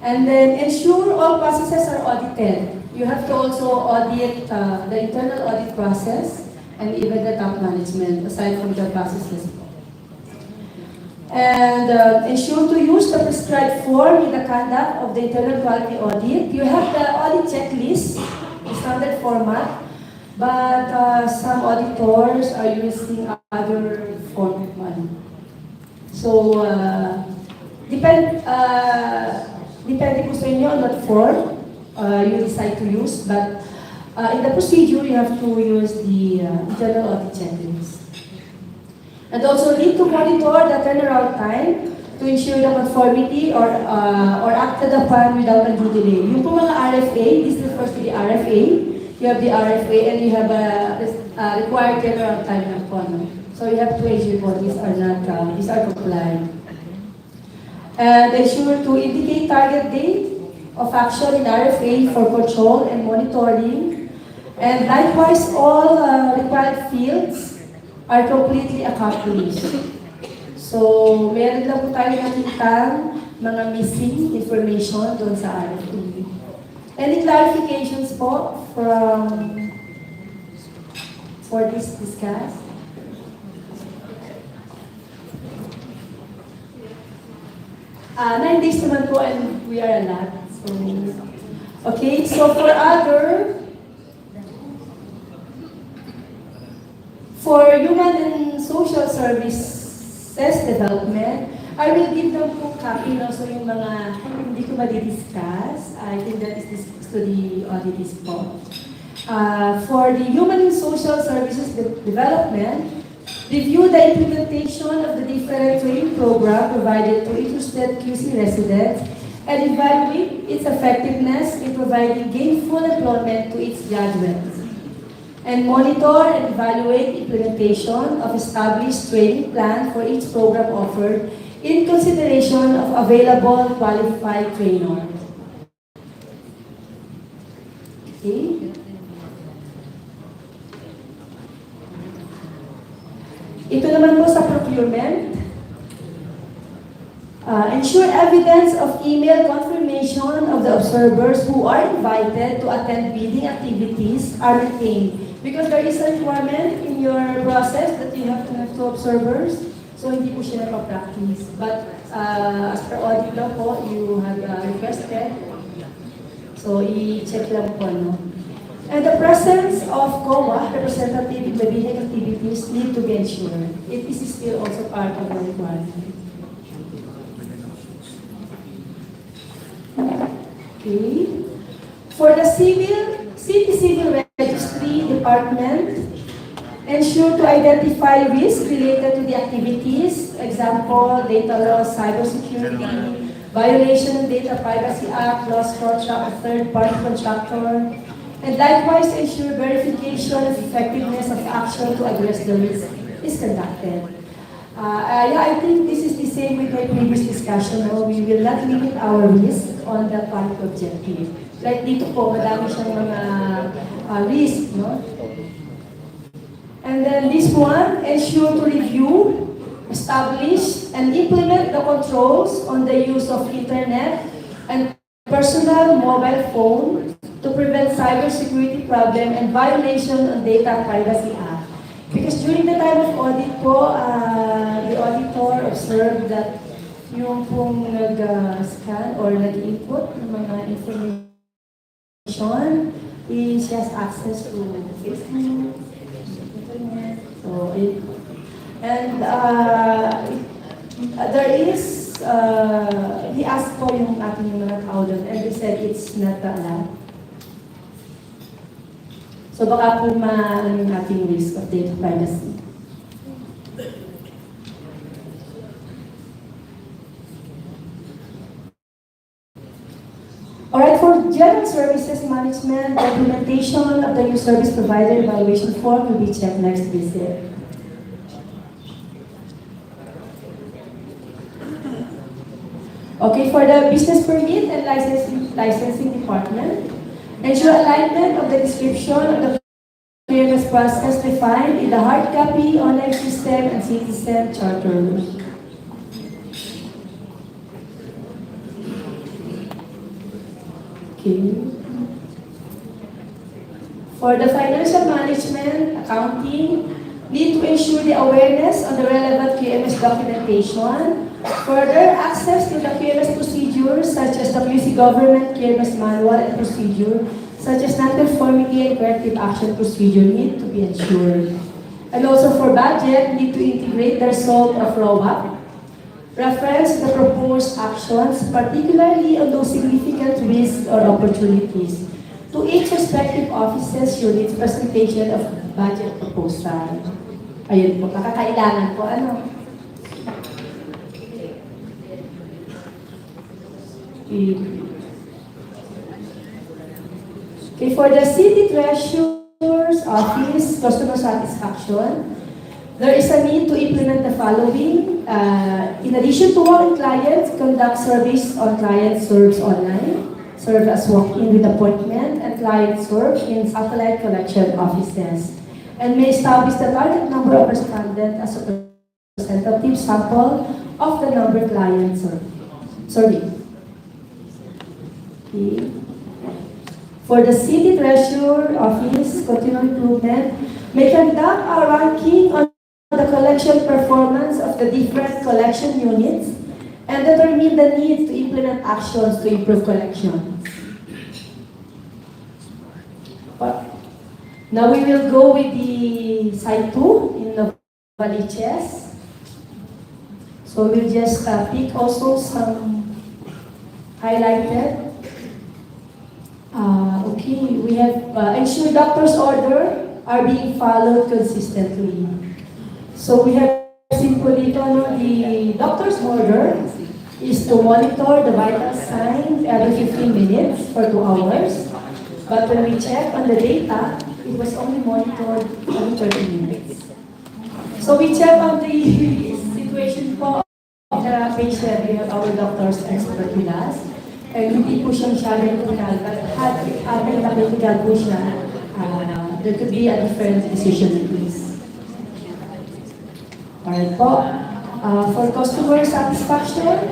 And then ensure all processes are audited. You have to also audit the internal audit process and even the top management aside from the processes. And ensure to use the prescribed form in the conduct of the internal quality audit. You have the audit checklist, the standard format, but some auditors are using other format. So, depende po sa inyo on what form you decide to use, but in the procedure, you have to use the internal audit checklist. And also need to monitor the turnaround time to ensure the conformity or acted upon without undue delay. Yung po mga RFA, this refers to the RFA. You have the RFA and you have a required turnaround time na po. So you have to ensure po these are compliant. And ensure to indicate target date of action in RFA for control and monitoring. And likewise, all required fields are completely accomplished. So, meron lang po tayo nakitang mga missing information doon sa RFA. Any clarifications po for this discuss? 9 days naman po and we are a lot. So, okay, so for human and social services development, I will give them po copy na so yung mga hindi ko madidiscuss. I think that is discussed to the auditees po. For the human and social services development, review the implementation of the different training program provided to interested QC residents and evaluate its effectiveness in providing gainful employment to its graduates. And monitor and evaluate implementation of established training plan for each program offered in consideration of available qualified trainers. Okay. Ito naman po sa procurement. Ensure evidence of email confirmation of the observers who are invited to attend bidding activities are retained. Because there is a requirement in your process that you have to have 2 observers, so hindi po siya napapractice. But as per audit law po, you have requested, so i-check lang po, no? And the presence of COA representative in the bidding activities need to be ensured. This is still also part of the requirement. Okay. For the city civil registry department, ensure to identify risks related to the activities, example, data loss, cybersecurity, violation of Data Privacy Act, loss contract of third-party contractor, and likewise ensure verification of effectiveness of action to address the risk is conducted. I think this is the same with my previous discussion. No? We will not limit our risk on the public objective. Like dito po, madami siyang mga risk. No? And then this one, ensure to review, establish, and implement the controls on the use of internet and personal mobile phone to prevent cybersecurity problem and violation of Data Privacy Act. Because during the time of audit po, the auditor observed that yung pong nag-scan or nag-input ng mga information is just access to Facebook, internet, so it, and there is, he asked po yung ating mga tao doon and they said it's not allowed. So baka po yung ating risk of data privacy. Alright, for general services management, the implementation of the new service provider evaluation form will be checked next visit. Okay, for the business permit and licensing department, ensure alignment of the description of the QMS process defined in the hard copy, online system, and citizen charter. Okay. For the financial management, accounting, need to ensure the awareness on the relevant QMS documentation, further access to the QMS procedures such as the QC government QMS manual and procedure, such as non-conformity and corrective action procedure need to be ensured. And also for budget, need to integrate the result of ROAP, reference the proposed actions, particularly on those significant risks or opportunities, to each respective office's unit's presentation of budget proposal. Ayun po, kakakailangan po, ano? Okay, for the City Treasurer's Office Customer Satisfaction, there is a need to implement the following. In addition to walk-in clients, conduct surveys on client serves online, serve as walk-in with appointment, and client serve in satellite collection offices, and may establish the target number of respondents as a representative sample of the number client survey. Okay. For the City Treasurer Office, continual improvement, may conduct a ranking on the collection performance of the different collection units and determine the need to implement actions to improve collection. Now we will go with the side 2 in the Novaliches. So we'll just pick also some highlighted. Okay, we have ensure doctor's order are being followed consistently. So we have simply the doctor's order is to monitor the vital signs every 15 minutes for 2 hours. But when we check on the data, it was only monitored every 30 minutes. So we check on the situation po of the patient. We have our doctors expert with us. And hindi po siyang clinical, but had medical po siya, there could be a different decision in this. Alright po. For customer satisfaction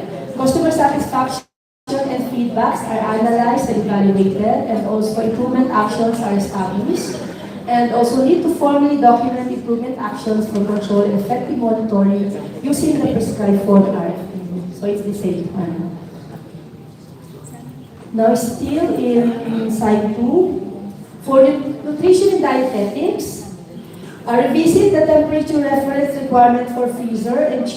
and feedbacks are analyzed and evaluated, and also improvement actions are established, and also need to formally document improvement actions for control and effective monitoring using the prescribed form RFP. So it's the same one. Now still in side 2, for nutrition and dietetics, revisit the temperature reference requirement for freezer and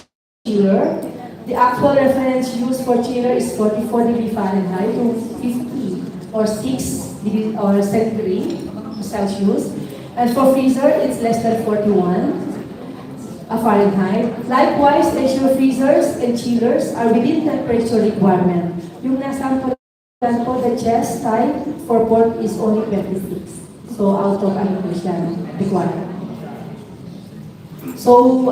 chiller. The actual reference used for chiller is 44 degrees Fahrenheit to 50 or 6 degrees or centigrade Celsius. And for freezer, it's less than 41 Fahrenheit. Likewise, ensure freezers and chillers are within temperature requirement. Yung nasa po, the chest type for pork is only 26. So out of requirement. So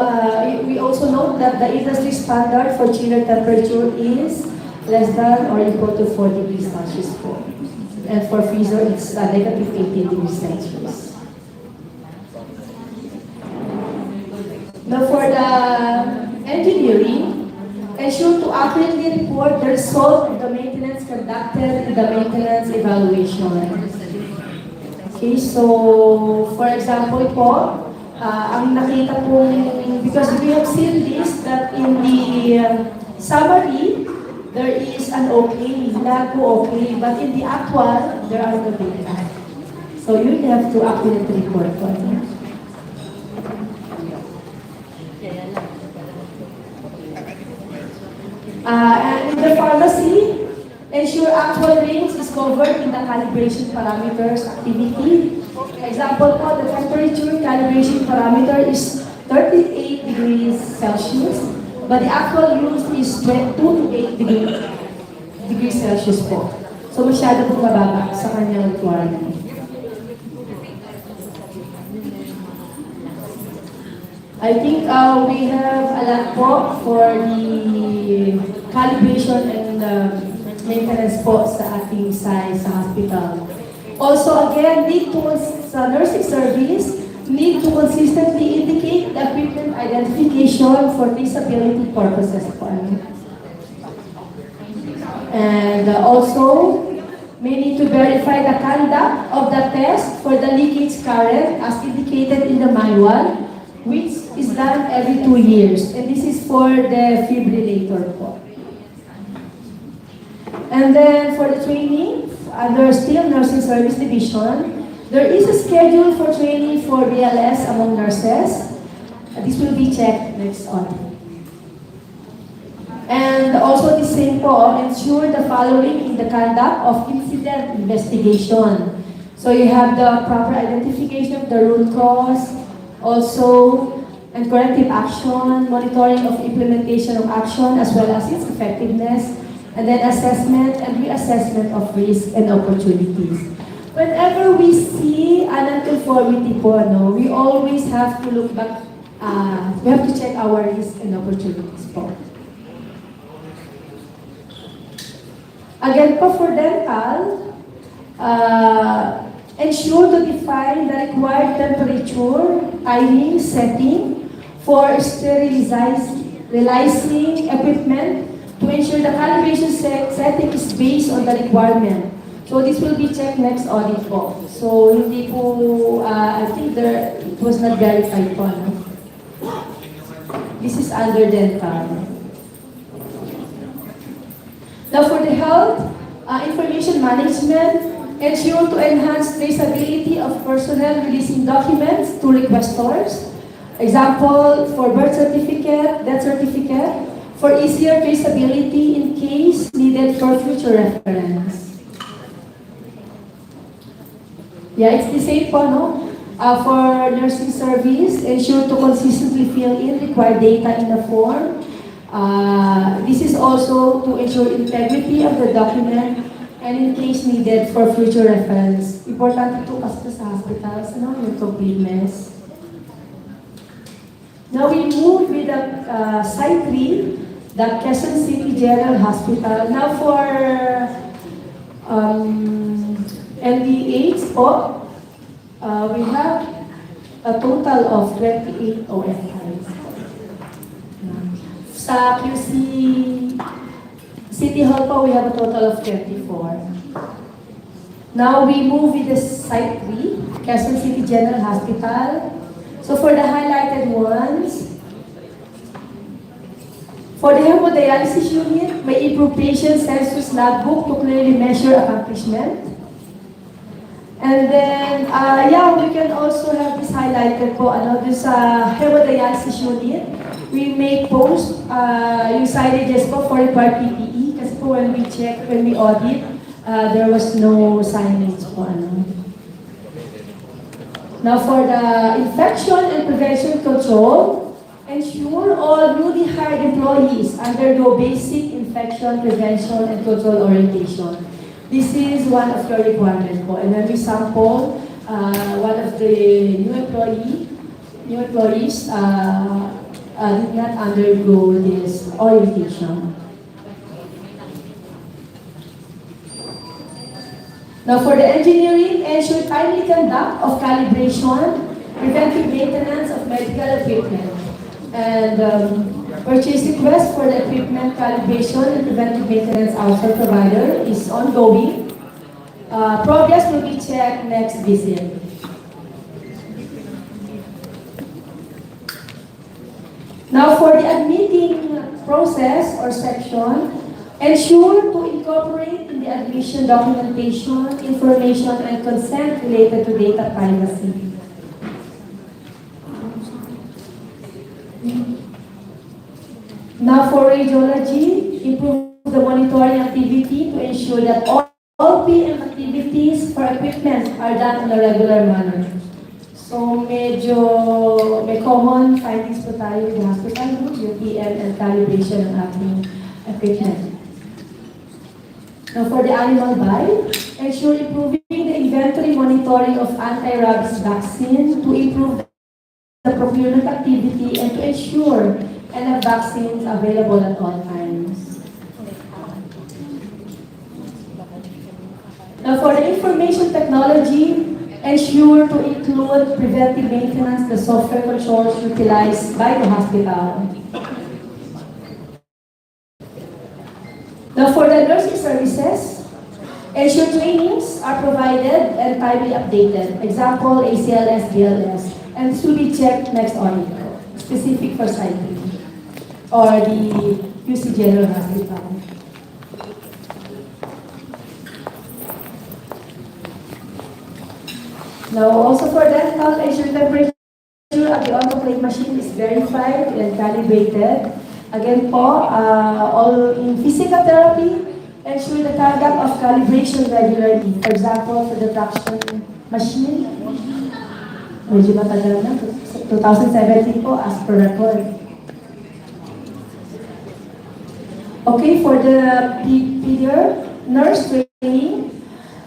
we also note that the industry standard for chiller temperature is less than or equal to 4 degrees Celsius. And for freezer, it's negative 18 degrees Celsius. Now for the engineering, ensure to accurately report the result of the maintenance conducted in the maintenance evaluation. Okay, so for example po, ang nakita po, because we have seen this, that in the summary, there is an okay, lago okay, but in the actual, there are no data. So you have to accurately report on it. And in the pharmacy, ensure actual range is covered in the calibration parameters activity. Example po, the temperature calibration parameter is 38 degrees Celsius, but the actual use is 2 to 8 degrees Celsius po. So masyado po mababa sa kanyang requirement. I think we have a lot po for the calibration and maintenance po sa ating size sa hospital. Also again, need to, sa nursing service, need to consistently indicate the equipment identification for traceability purposes po. And also, we need to verify the conduct of the test for the leakage current as indicated in the manual, which is done every 2 years. And this is for the defibrillator po. And then for the training, under still nursing service division, there is a schedule for training for BLS among nurses. This will be checked next audit. And also the same po, ensure the following in the conduct of incident investigation. So you have the proper identification of the root cause, also and corrective action, monitoring of implementation of action as well as its effectiveness, and then assessment and reassessment of risk and opportunities. Whenever we see an nonconformity po, no, we always have to look back, we have to check our risk and opportunities po. Again po for dental, ensure to define the required temperature, timing, setting for sterilizing equipment to ensure the calibration setting is based on the requirement. So this will be checked next audit po. So hindi po, I think it was not verified po. No? This is under dental. Now for the health, information management, ensure to enhance traceability of personnel releasing documents to requestors. Example, for birth certificate, death certificate, for easier traceability in case needed for future reference. Yeah, it's the same po, no? For nursing service, ensure to consistently fill in required data in the form. This is also to ensure integrity of the document and in case needed for future reference. Importante ito kasi sa hospitals, ano, yung QMS. Now we move with the Site 3, the Quezon City General Hospital. Now for NDH po, we have a total of 28 OFIs. Sa QC City Hall po, we have a total of 24. Now we move with the Site 3, Quezon City General Hospital. So for the highlighted ones, for the hemodialysis unit, may improve patient census logbook to clearly measure accomplishment. And then, we can also have this highlighted po, this hemodialysis unit. We may post yung signages po for required PPE kasi po when we audit, there was no signage po. Now for the infection and prevention control, ensure all newly hired employees undergo basic infection prevention and control orientation. This is one of your requirements po. And when we sample one of the new employees did not undergo this orientation. Now for the engineering, ensure timely conduct of calibration, preventive maintenance of medical equipment, and purchase request for the equipment calibration and preventive maintenance outside provider is ongoing. Progress will be checked next visit. Now for the admitting process or section, ensure to incorporate in the admission documentation, information, and consent related to data privacy. Now for radiology, improve the monitoring activity to ensure that all PM activities for equipment are done in a regular manner. So medyo may common findings po tayo sa hospital, no? Yung PM and calibration ng ating equipment. Now for the animal buy, ensure improving the inventory monitoring of anti-rabies vaccine to improve the procurement activity and to ensure enough vaccines available at all times. Now for the information technology, ensure to include preventive maintenance, the software controls utilized by the hospital. Now for the nursing services, ensure trainings are provided and timely updated. Example, ACLS, BLS, and this will be checked next audit, specific for site or the QCG General Hospital. Now, also for dental, ensure temperature of the autoclave machine is verified and calibrated. Again po, all in physical therapy, ensure the conduct of calibration regularly. For example, for the traction machine, medyo matagal na, 2017 po as per record. Okay, for the PDR, nurse training,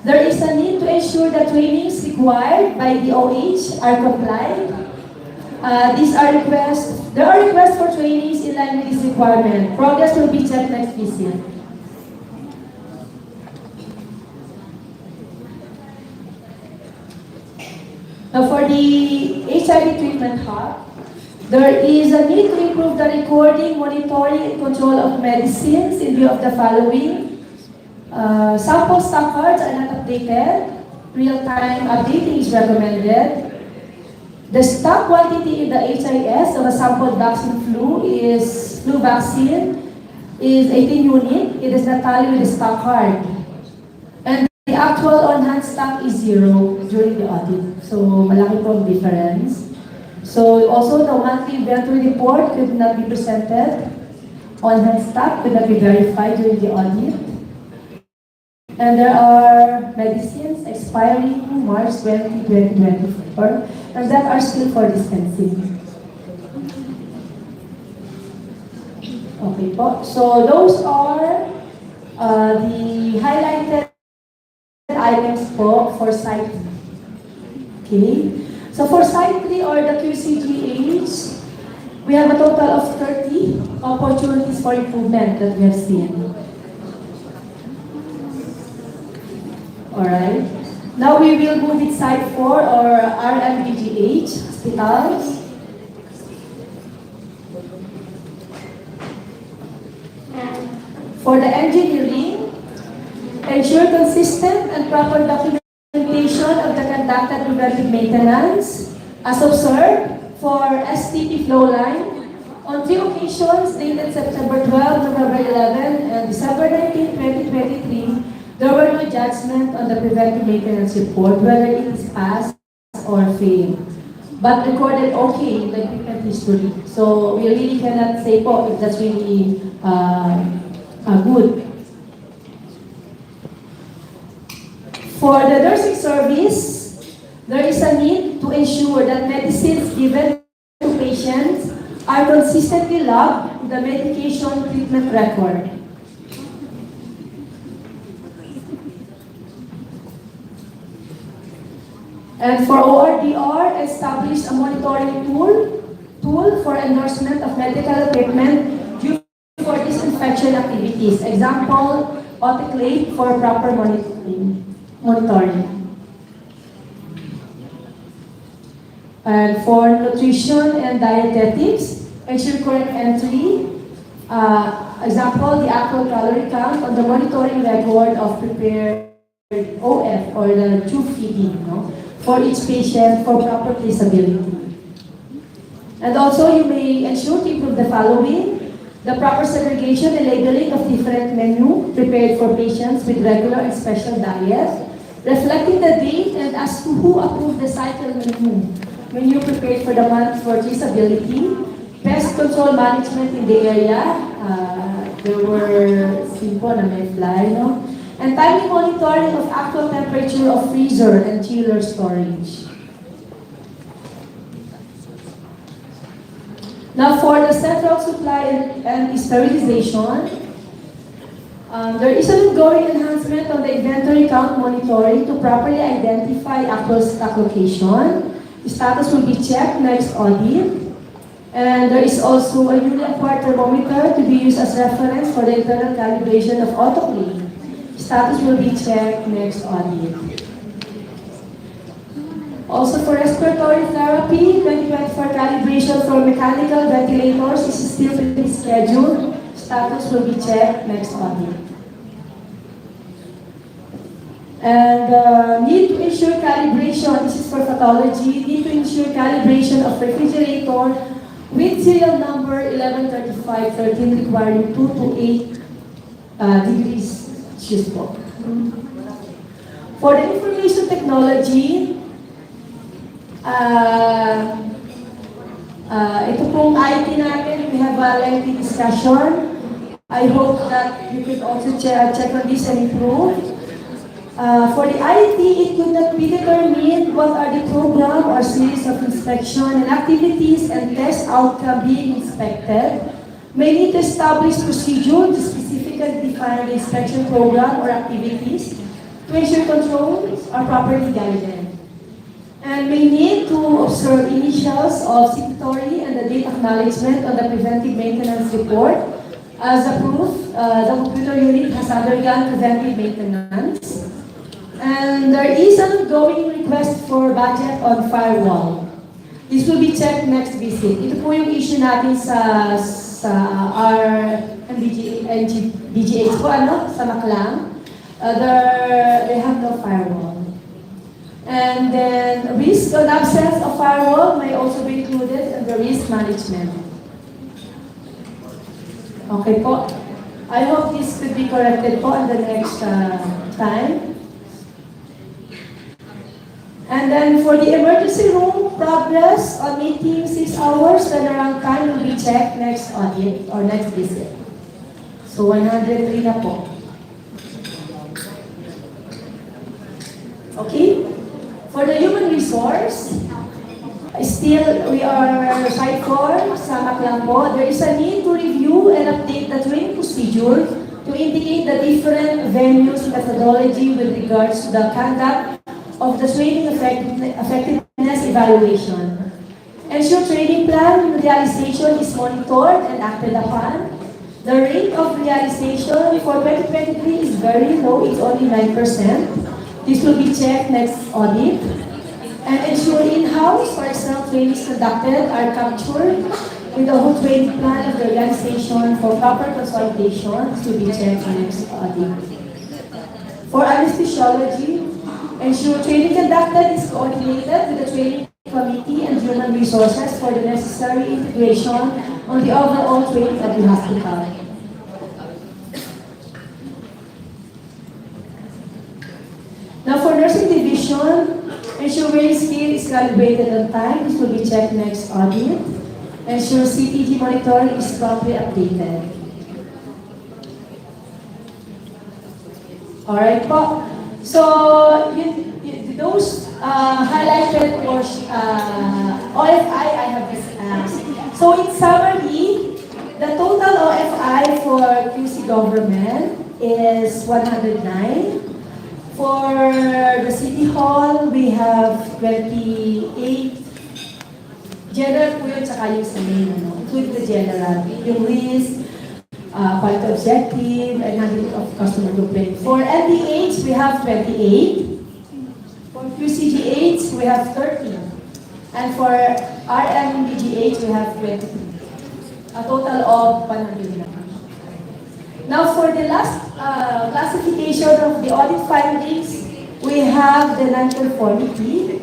there is a need to ensure that trainings required by the OH are complied. There are requests for trainings in line with this requirement. Progress will be checked next visit. Now for the HIV treatment hub, there is a need to improve the recording, monitoring, and control of medicines in view of the following. Sample stock cards are not updated. Real-time updating is recommended. The stock quantity in the HIS of a sample vaccine flu vaccine is 18 units. It is not tallied with the stock card. And the actual on-hand stock is 0 during the audit. So, malaki po ang difference. So, also the monthly inventory report could not be presented. On-hand stock could not be verified during the audit. And there are medicines expiring March 20, 2024, and that are still for dispensing. Okay po. So those are the highlighted items po for Site 3. Okay. So for Site 3 or the QCGH, we have a total of 30 opportunities for improvement that we have seen. Alright. Now we will move with Site 4 or RMBGH, hospitals. For the engineering, ensure consistent and proper documentation of the conducted preventive maintenance as observed for STP flow line on 3 occasions dated September 12, November 11, and December 19, 2023. There were no judgment on the preventive maintenance report, whether it is passed or failed, but recorded okay in the equipment history. So we really cannot say po if that's really good. For the nursing service, there is a need to ensure that medicines given to patients are consistently logged in the medication treatment record. And for ORDR, establish a monitoring tool for endorsement of medical equipment due for disinfection activities. Example, autoclave for proper monitoring. And for nutrition and dietetics, ensure correct entry. Example, the actual calorie count on the monitoring record of prepared OF or the tube feeding, no? For each patient for proper traceability. And also, you may ensure to improve the following. the proper segregation and labeling of different menu prepared for patients with regular and special diet, reflecting the date and as to who approved the cycle menu prepared for the month for traceability, pest control management in the area, there were simple na may fly, no? And timely monitoring of actual temperature of freezer and chiller storage. Now for the central supply and sterilization, there is an ongoing enhancement on the inventory count monitoring to properly identify actual stock location. The status will be checked next audit. And there is also a newly acquired thermometer to be used as reference for the internal calibration of autoclave. Status will be checked next audit. Also for respiratory therapy, 2024 calibration for mechanical ventilators is still being scheduled. Status will be checked next audit. And need to ensure calibration, this is for pathology, need to ensure calibration of refrigerator with serial number 113513 requiring 2 to 8 degrees Celsius. For the information technology, ito pong IT natin, we have a lengthy discussion. I hope that you could also check on this and improve. For the IT, it could not be determined what are the program or series of inspection and activities and test outcome being inspected. May need to establish procedure to specifically define the inspection program or activities to ensure controls are properly guided. And may need to observe initials of signatory and the date acknowledgement on the preventive maintenance report. As a proof, the computer unit has undergone preventive maintenance. And there is an ongoing request for budget on firewall. This will be checked next visit. Ito po yung issue natin sa our DGH po, sa Maclang. They have no firewall. And then risk on absence of firewall may also be included in the risk management. Okay po. I hope this could be corrected po in the next time. And then for the emergency room progress on meeting 6 hours, turnaround time will be checked next audit or next visit. So 103 na po. Okay? For the human resource, still we are site 4 sa Maclang po. There is a need to review and update the training procedure to indicate the different venues methodology with regards to the conduct of the training effectiveness evaluation. Ensure training plan realization is monitored and acted upon. The rate of realization for 2023 is very low, it's only 9%. This will be checked next audit. And ensure in-house or external trainings conducted are captured with the whole training plan of the organization for proper consolidation. This will be checked next audit. For anesthesiology, ensure training conducted is coordinated with the training committee and human resources for the necessary integration on the overall training of the hospital. Now for nursing division, ensure wearing skill is calibrated on time. This will be checked next audit. Ensure CTG monitoring is properly updated. Alright po. So, those highlighted or OFI I have discussed. So, in summary, the total OFI for QC government is 109. For the City Hall, we have 28. General po yun, tsaka yung sa main, including the general. Yung list, quality objective, and handling of customer complaint. For LDH, we have 28. For QCGH, we have 13. And for RMDGH, we have 23. A total of 100. Now, for the last classification of the audit findings, we have the non-conformity.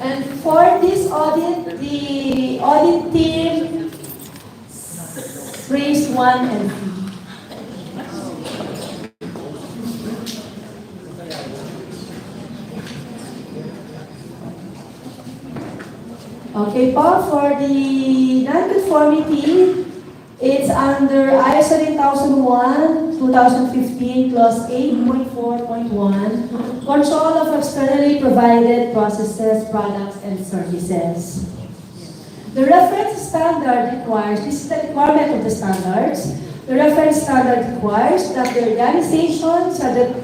And for this audit, the audit team phrase 1 and 3. Okay po, for the non-conformity, it's under ISO 9001-2015 Clause 8.4.1, control of externally provided processes, products, and services. The reference standard requires, this is the requirement of the standards, the reference standard requires that the organization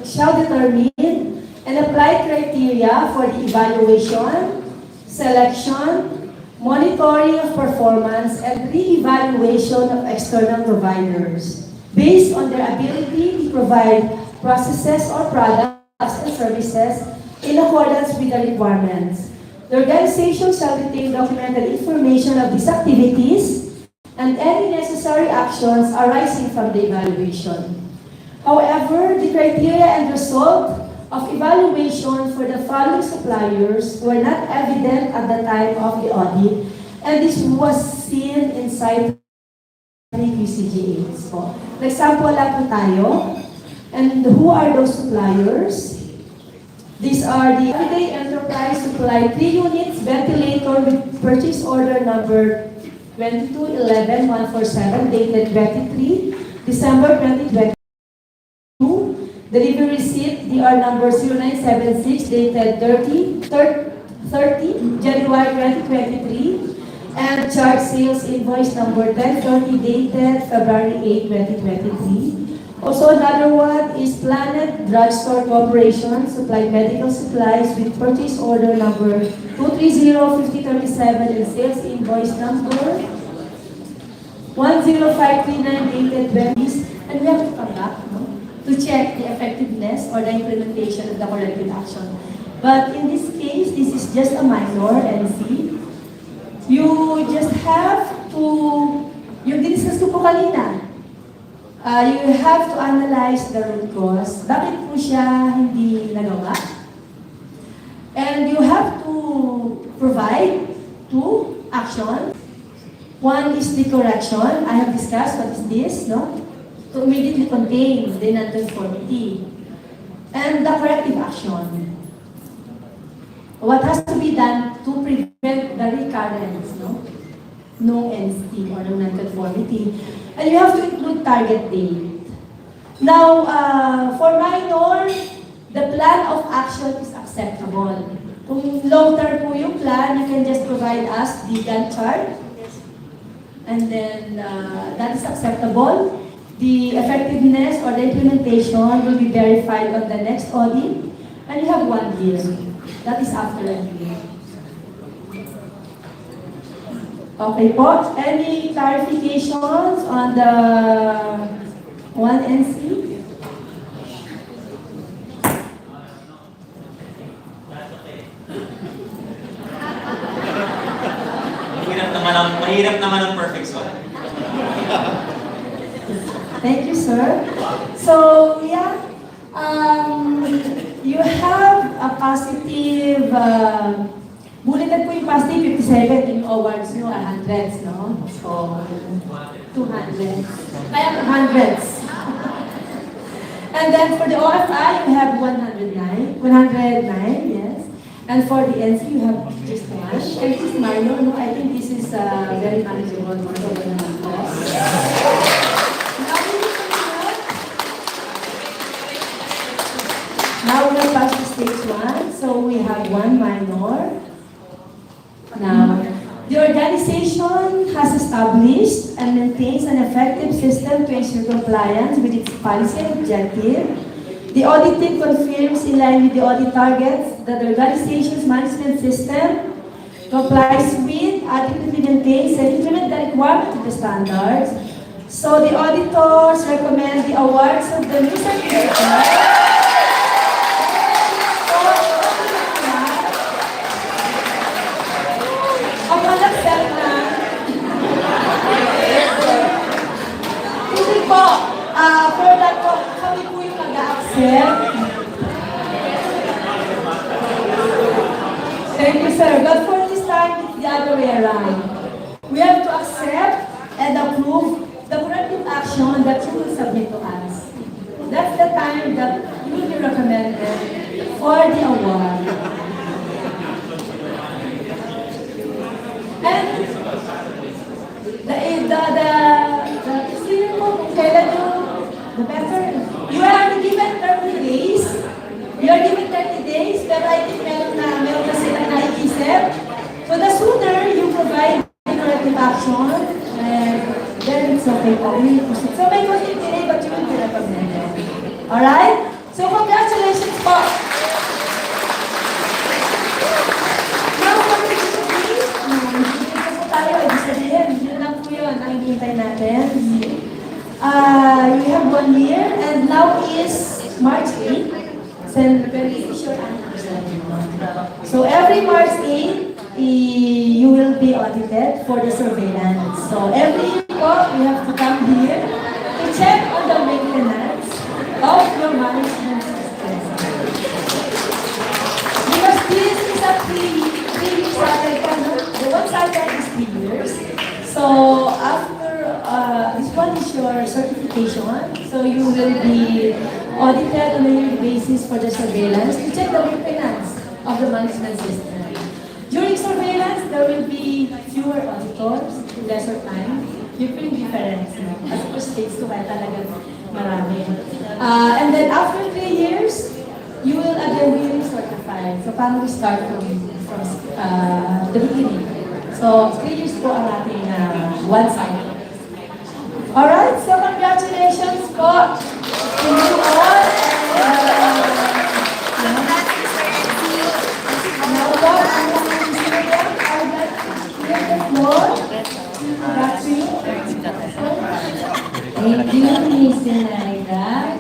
shall determine and apply criteria for the evaluation, selection, monitoring of performance, and re-evaluation of external providers based on their ability to provide processes or products and services in accordance with the requirements. The organization shall retain documented information of these activities and any necessary actions arising from the evaluation. However, the criteria and result of evaluation for the following suppliers were not evident at the time of the audit, and this was seen inside the QCG aids po. Example lang po tayo. And who are those suppliers? These are the Everyday Enterprise Supply 3 units ventilator with purchase order number 2211-147 dated 23 December 2020. Delivery receipt, DR number 0976, dated 30 January 2023. And charge sales invoice number 1030, dated February 8, 2023. Also, another one is Planet Drugstore Corporation, supplied medical supplies with purchase order number 230-5037 and sales invoice number 10539, dated 20. And we have to come back, no? To check the effectiveness or the implementation of the corrective action. But in this case, this is just a minor NC. You just have to, yung diniscuss ko po kanina, you have to analyze the root cause. Bakit po siya hindi nagawa? And you have to provide two actions. One is the correction. I have discussed what is this, no? To immediately contain the non-conformity. And the corrective action. What has to be done to prevent the recurrence, no NC or no non-conformity. And you have to include target date. Now, for minor, the plan of action is acceptable. Kung long-term po yung plan, you can just provide us the Gantt chart. And then, that is acceptable. The effectiveness or the implementation will be verified on the next audit, and you have 1 year. That is after a year. Okay po. Any clarifications on the 1NC? Mahirap naman ang perfect one. Thank you, sir. So, yeah, you have a positive, bulleted po yung positive 57 in awards nyo, 100s, no? So, 200. Kaya 100s. And then for the OFI, you have 109, yes. And for the NC, you have just one. And this is minor, no? I think this is very manageable for the Now we're past to stage 1, so we have 1 minor. Now, the organization has established and maintains an effective system to ensure compliance with its policy and objective. The audit team confirms, in line with the audit targets, that the organization's management system complies with, adequately maintains, and implements the requirements of the standards. So the auditors recommend the awards of the new certificate. Hindi po, for that po, kami po yung mag-a-accept. Thank you, sir. But for this time, it's the other way around. We have to accept and approve the one that you will submit to us. That's the time that you will be recommended for the award. And the experience mo kung kailan the better, you are given 30 days. You are given 30 days, pero I think meron na silang naikisip. So the sooner you provide the corrective action, then it's okay for me. So may konting delay, but you will be recommended. Alright? So congratulations po! Now, hindi po tayo, ibig sabihin, yun lang po yun, ang hihintay natin. You have 1 year, and now is March 8. So every March 8, you will be audited for the surveillance. So every year po, you have to come here to check on the maintenance of your management system. Because this is a three-year cycle. The one cycle is 3 years. So after this one is your certification. So you will be audited on a yearly basis for the surveillance to check the maintenance of the management system. During surveillance, there will be fewer auditors, lesser time, different difference. As per states to kaya talagang marami. And then after 3 years, you will again be certified. So paano we start from the beginning? So 3 years po ang ating one cycle. Alright, so congratulations po to you all. Now po, ang Ministerium, I would like to give the floor back to you. Thank you, Mr. Naida.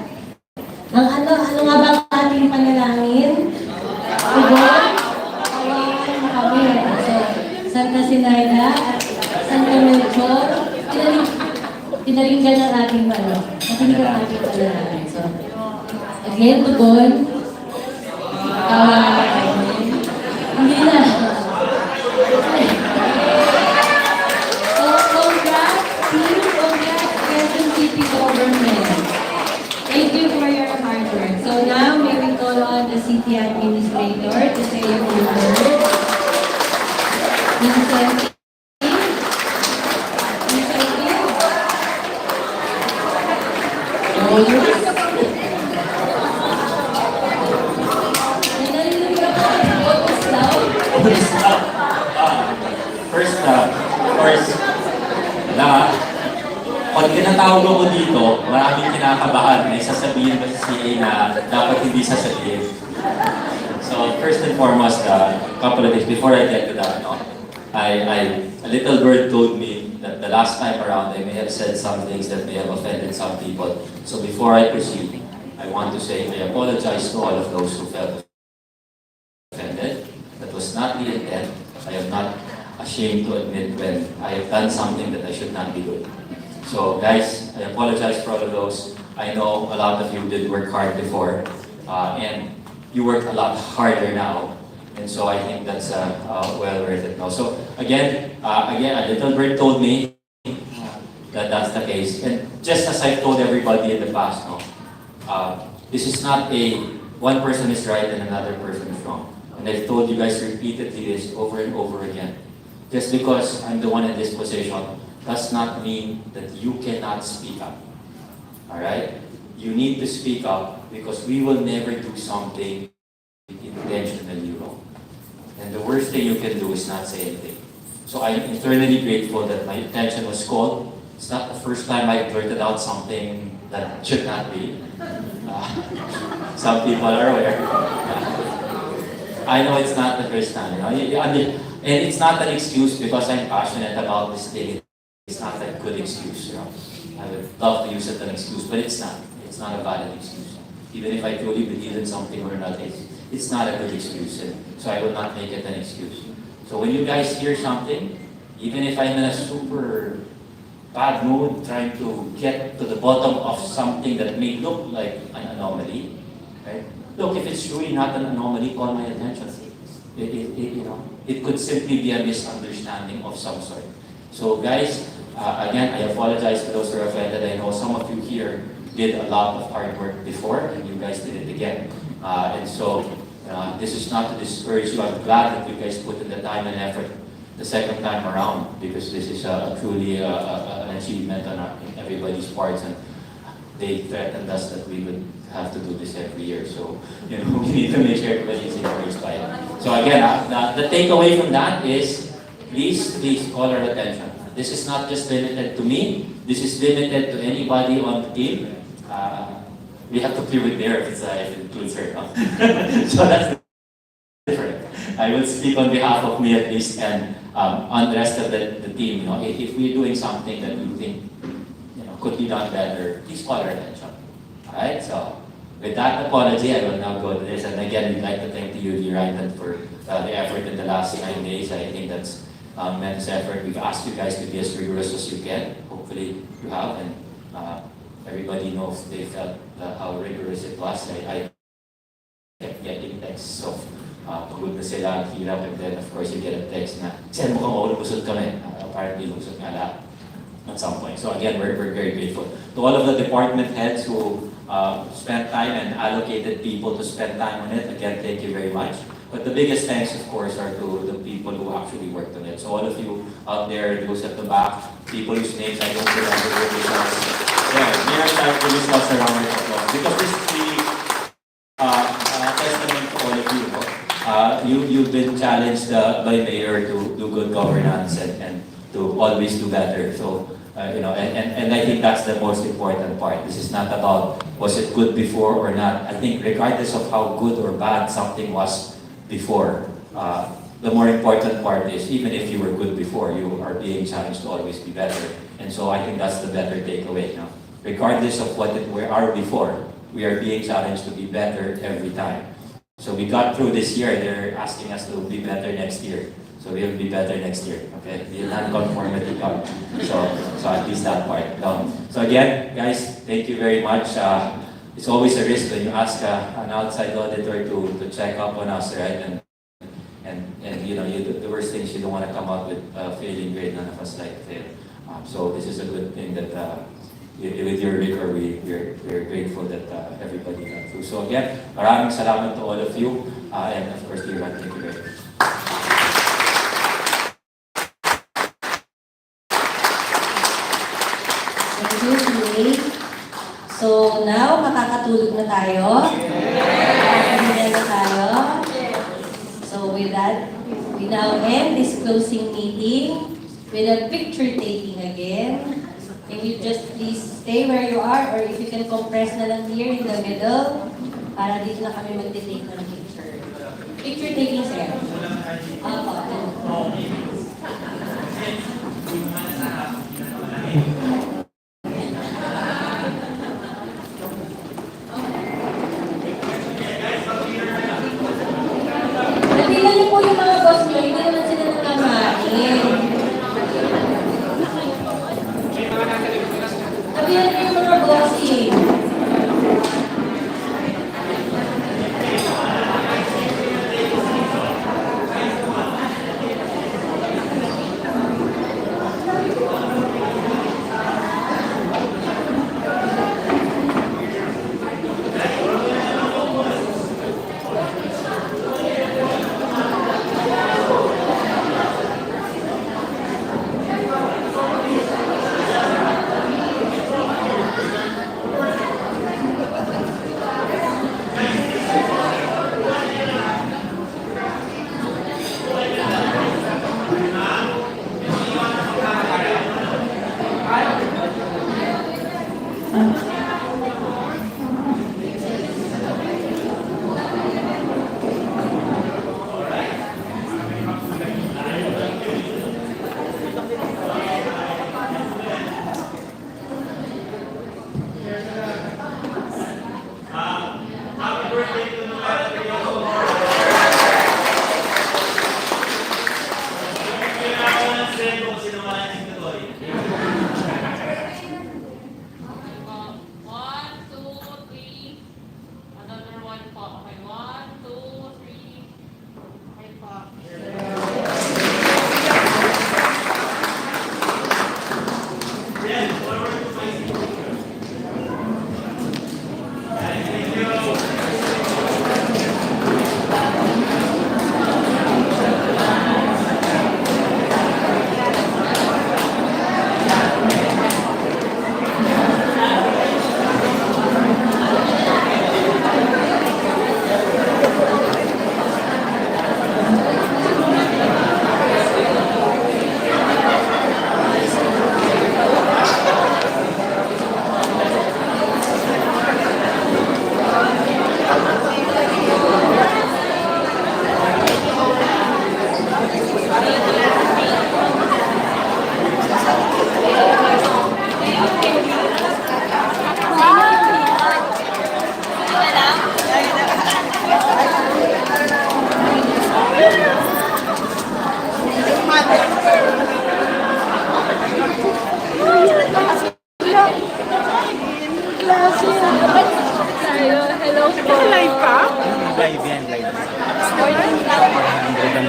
Ano nga ba ang ating panalangin? Tugon? Kawawan mo kami. So, Santa Sinaida at Santa Melchor, pinaringgan ang ating nakinig ang ating panalangin. So, again, tugon. Hindi na. So, congrats, team. Congrats, Quezon City Government. Thank you for your hard work. So now, may we call on the city administrator to say a few words. Vincent. Pag tinatawag ako dito, maraming kinakabahan. May sasabihin ba sa CA na dapat hindi sasabihin. So first and foremost, a couple of things before I get to that, a little bird told me that the last time around I may have said some things that may have offended some people. So before I proceed, I want to say I apologize to all of those who felt offended. That was not the intent. I am not ashamed to admit when I have done something that I should not be doing. So guys, I apologize for all of those. I know a lot of you did work hard before, and you work a lot harder now. And so I think that's well worth it now. So again, a little bird told me that that's the case. And just as I've told everybody in the past, this is not a one person is right and another person is wrong. And I've told you guys repeatedly this over and over again. Just because I'm the one in this position does not mean that you cannot speak up. Alright? You need to speak up because we will never do something intentionally wrong. And the worst thing you can do is not say anything. So I'm eternally grateful that my attention was called. It's not the first time I blurted out something that should not be. Some people are aware. I know it's not the first time. And it's not an excuse because I'm passionate about this thing. It's not a good excuse. I would love to use it as an excuse, but it's not. It's not a valid excuse. Even if I truly believe in something or not, it's not a good excuse. So I will not make it an excuse. So when you guys hear something, even if I'm in a super bad mood trying to get to the bottom of something that may look like an anomaly, right? Look, if it's truly not an anomaly, call my attention. It could simply be a misunderstanding of some sort. So guys, again, I apologize to those who are offended. I know some of you here did a lot of hard work before, and you guys did it again. And so, this is not to discourage you. I'm glad that you guys put in the time and effort the second time around, because this is truly an achievement on everybody's parts, and they threatened us that we would have to do this every year. So, we need to make sure everybody is encouraged by it. So again, the takeaway from that is, please call our attention. This is not just limited to me. This is limited to anybody on the team. We have to clear with there if it includes her. No? So that's different. I will speak on behalf of me at least, and on the rest of the team. If we're doing something that you think could be done better, please call our attention. Alright, so with that apology, I will now go to this. And again, we'd like to thank you, Ryan, for the effort in the last 9 days. I think that's immense effort. We've asked you guys to be as rigorous as you can. Hopefully you have, and everybody knows they felt how rigorous it was. I kept getting texts of pagod na sila, hirap, and then of course you get a text na, "Sir, mukhang maulubusod kami." Apparently, lusod nga lahat at some point. So again, we're very grateful to all of the department heads who spent time and allocated people to spend time on it. Again, thank you very much. But the biggest thanks, of course, are to the people who actually worked on it. So all of you out there, those at the back, people whose names I don't remember, may I start with this last round of applause? Because this is the testament to all of you. You've been challenged by Mayor to do good governance and to always do better. So, and I think that's the most important part. This is not about was it good before or not. I think regardless of how good or bad something was before, the more important part is even if you were good before, you are being challenged to always be better. And so I think that's the better takeaway. Regardless of what we are before, we are being challenged to be better every time. So we got through this year, they're asking us to be better next year. So we will be better next year, okay? The non-conformity come. So at least that part. So again, guys, thank you very much. It's always a risk when you ask an outside auditor to check up on us, right? And the worst thing is you don't want to come out with a failing grade. None of us like to fail. So this is a good thing that with your rigor, we're grateful that everybody got through. So again, maraming salamat to all of you. And of course, dear one, thank you very much. So now, makakatulog na tayo. Makakatulog na tayo. So with that, we now end this closing meeting with a picture taking again. Can you just please stay where you are, or if you can compress na lang here in the middle para dito na kami mag-take ng picture. Picture taking, sir. Nabilan niyo po yung mga boss niyo, hindi naman sila nakamain. Nabilan niyo yung mga bossing.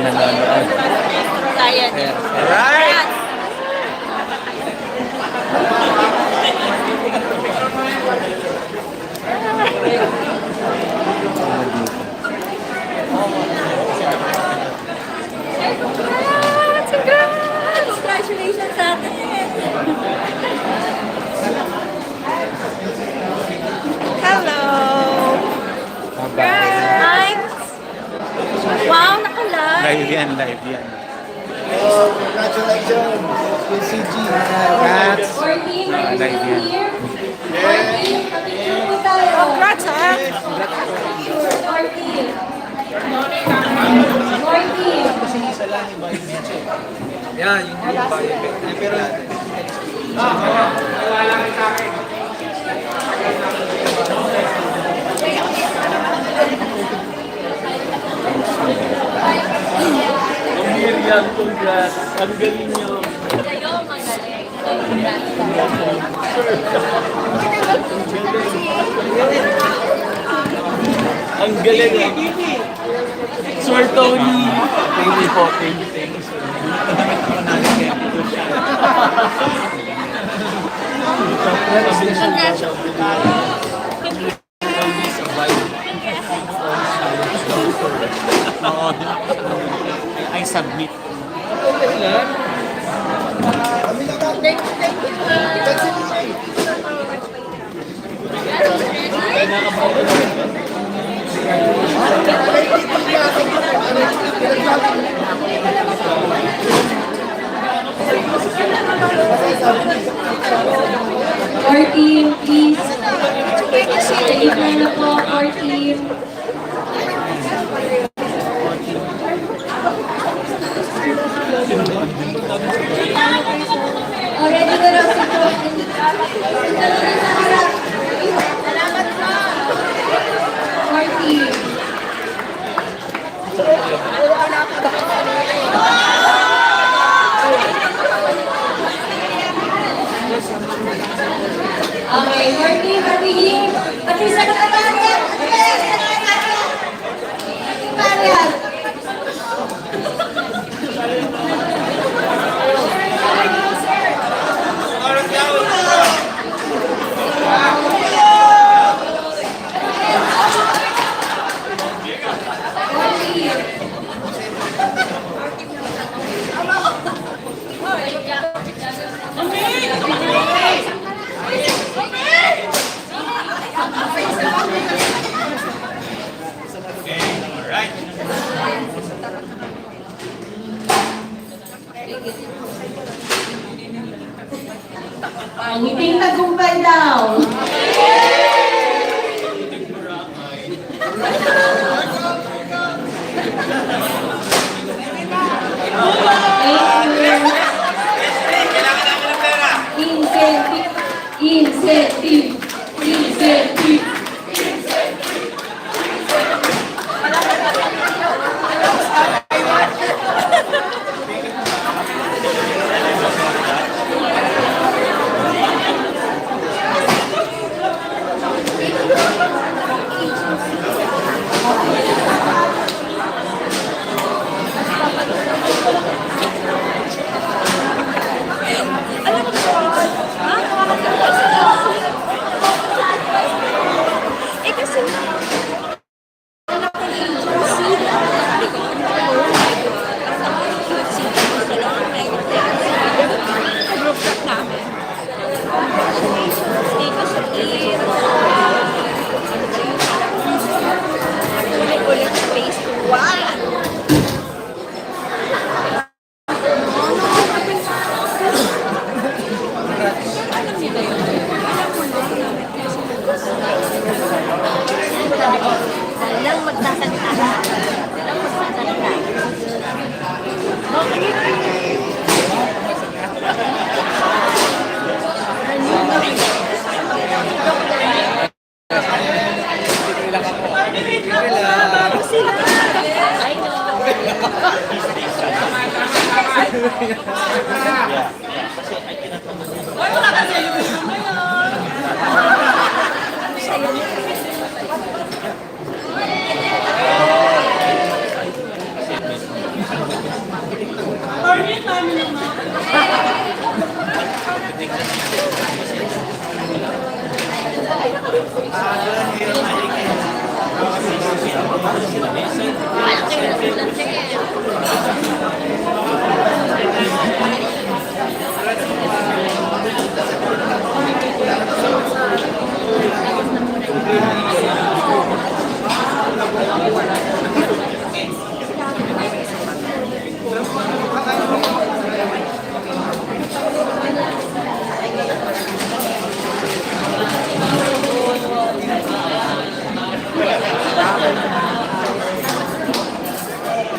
nanonood. Alright! Congratulations sa atin! Hello! Hi! Wow, naka-live! Live yan, live yan. Congratulations! QCG! Congrats! Our team, are you Live still yan. here? Our team, picture po tayo! Congrats, ha? Picture, our team! Our team! Yeah, yung pero Miriam, congrats. Ang galing nyo. Kayo, magaling. Congrats. Ang galing eh. Sir Tony. Thank you po. Thank you. Thank you, sir. Congrats. Oo, I submit. Our team, please. Deliver na po, our team. Already na raw si Coach. Salamat po. Our team. Okay, our team, are we here? Patricia, nakapagyan! Nakapagyan! Ngiting tagumpay daw. Incentive. Incentive. Incentive.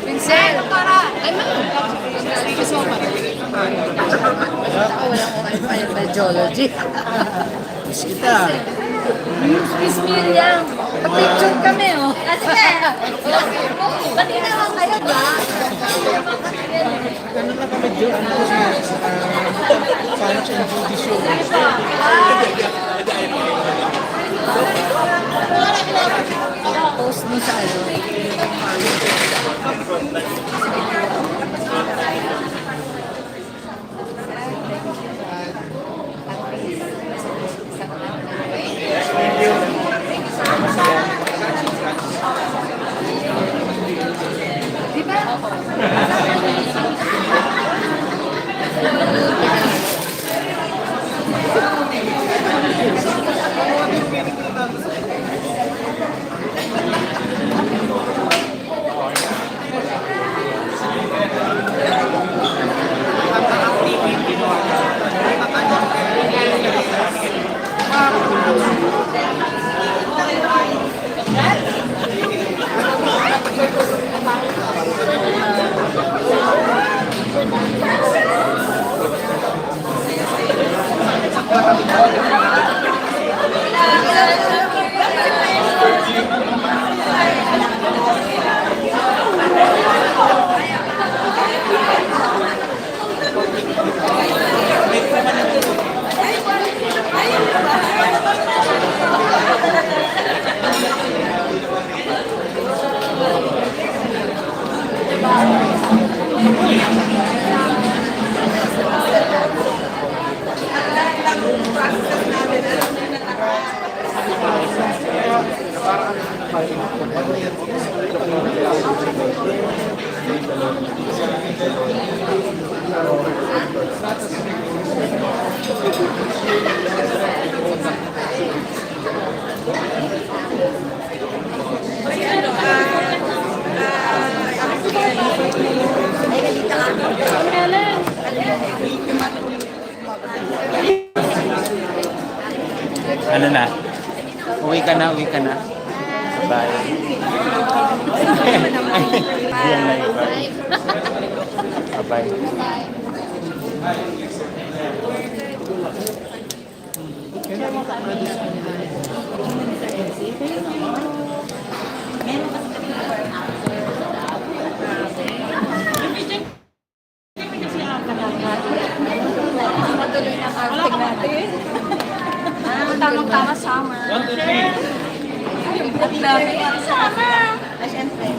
Pincel! Ay, ma'am! Wala ko kayo biology. Miss kita. Miss Miriam. Pa-picture kami, oh. Sige. Ba't naman kayo, ba? Ganun lang kami dyan. Parang siya yung judicial. Post mo sa ano. Ano na? Uwi ka na, uwi ka na. Bye. Yan na iba. Bye. Matuloy na ang outing natin. Tamang-tama summer. 1, 2, 3. At love it. Summer! Ah, syempre.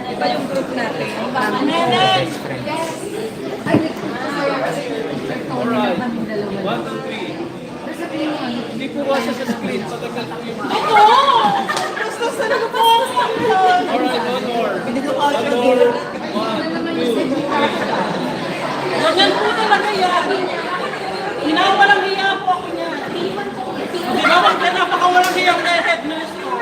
Iba yung group natin. Nenek! Yes! Alright. 1, 2, 3. Hindi po kasi sa screen. Patagal po yung... Gusto sa po! Alright, one more. One more. 1, 2, 3. Ganyan po talaga yan. Inawalang hiya po ako niya. Di ba, wag ka napakawalang hiyang head nurse ko.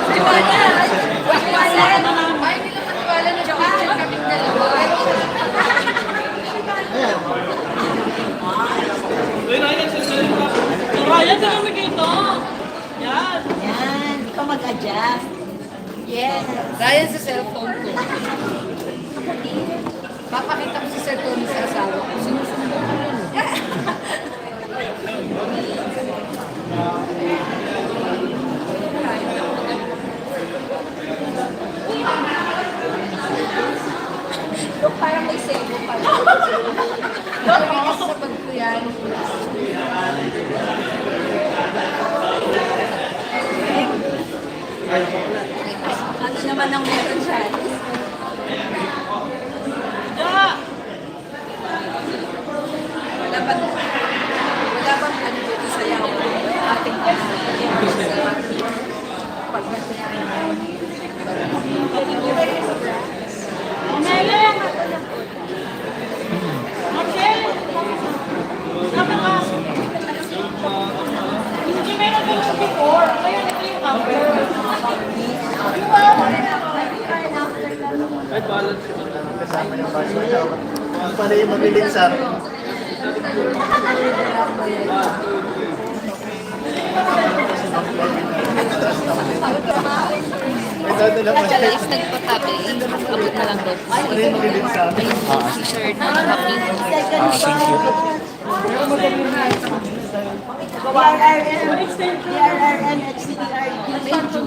Di ba niya? Wala na naman. Ay, hindi lang maniwala na picture kaming dalawa. Uy, Ryan, sasalit ka. Ryan, saan kami dito? Yan. Yan, ikaw mag-adjust. Yes. Ryan sa cellphone ko. Papakita ko sa cellphone sa asawa ko. Sinusunod ko yun. Parang may sebo pa rin. Lagi kasi sa pagkuyan. Ano naman ang meron dyan? Wala bang ano dito sa yaw? Ating hindi meron ko before. Kaya ito yung after. Ay, balance yun. Kasama ng pasok. Ang pala yung mabilis sa ito na lang Siya lang is nagpatabi. Abot na lang daw. Ang pala yung mabilis sa T-shirt na kami. Thank you.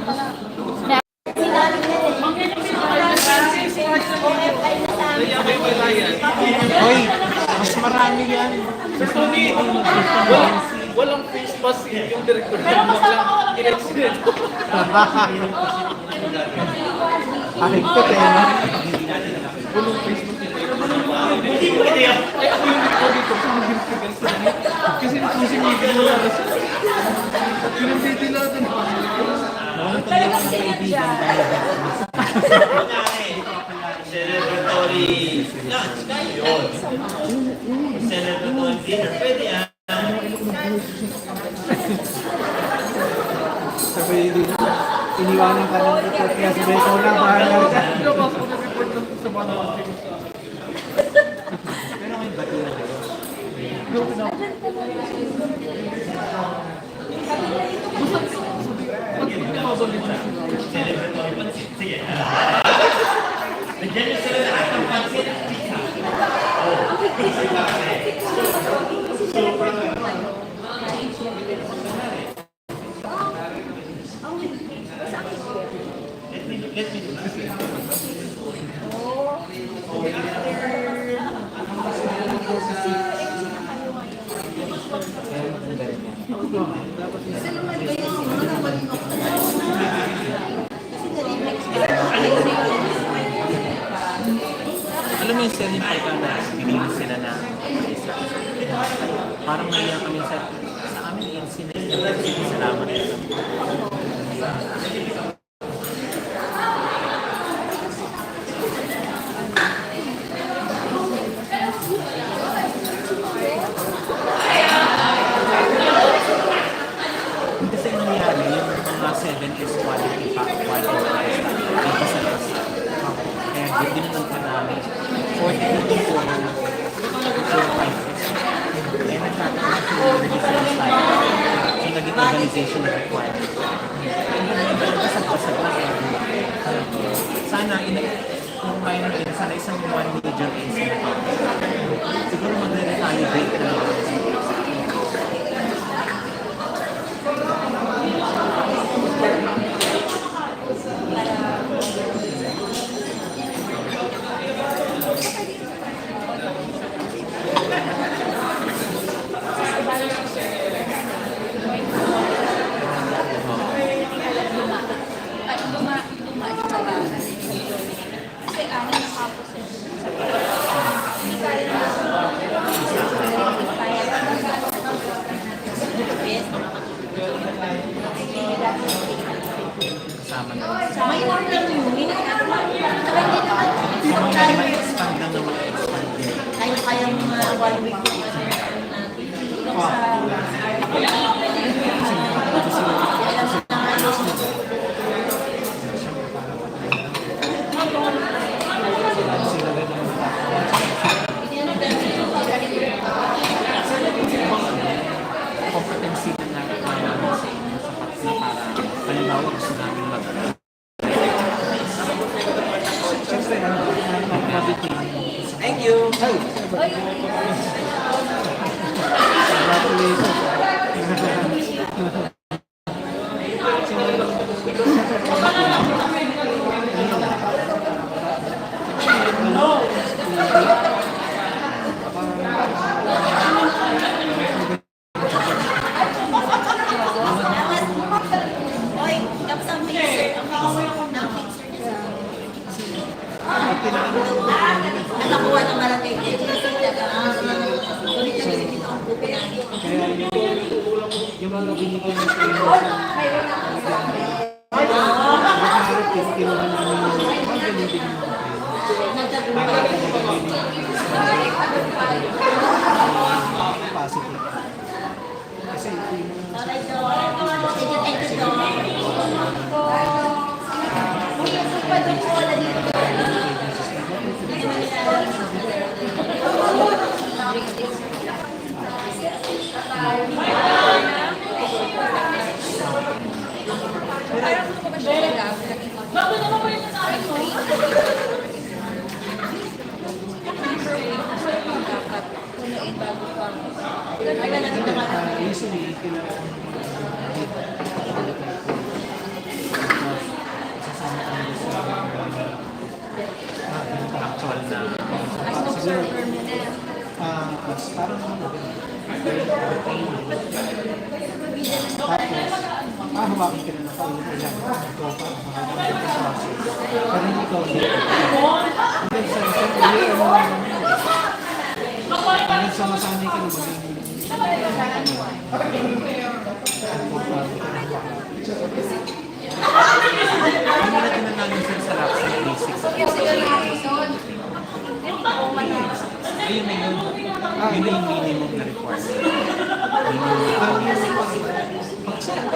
Hoy, mas marami yan. Sir Tony, walang face mask yung director. Walang in-accident. Ahigpit eh, no? Hindi pwede yan. Ay, ako yung dito dito. Kasi nagsusing yung video na siya. Pinagtitilatan. Talagang sinadya. Celebratory lunch. Yun. Celebratory dinner. Pwede yan. Sabi, iniwanan ka ng report kaya sabi ko na, bahala ka. Pinapasok ko na report lang sa mga naman. Pero ngayon ba't yun na kayo? Celebratory pansit. Sige. Nandiyan yung sila lahat ng pansit. Let me do this. Alam mo yung selling point na bibigyan sila na isa. Parang naiyak kami sa amin yung salamat. Kasi nangyari yung mga 7S quality dito sa lasa. Kaya hindi naman pa namin 40 po na kaya nagtatapos yung different style. So naging organization na required. Sana kung may natin, sana isang one major incident. Siguro mag-recalibrate na lang. Kasama na. May order yun. May expand lang naman expand din. Kaya mga 1 week yung Competency na natin sa inyo sapat na para halimbawa gusto namin Thank you! Oy, kapsa mixer. Ang power ng mixer Nakakuha ng barangay agency. Kaya yung mga binigay ng kinuha namin yung mga ganyan din yung positive. Kasi ito yung usually Actual na. parang tapos hawakin ka na ng kayo ilang tropa pero hindi ikaw hindi samasanay ka na Hindi natin na namin sir sa lab sa basics. Ayun na yun. Yun na yung minimum na requirement.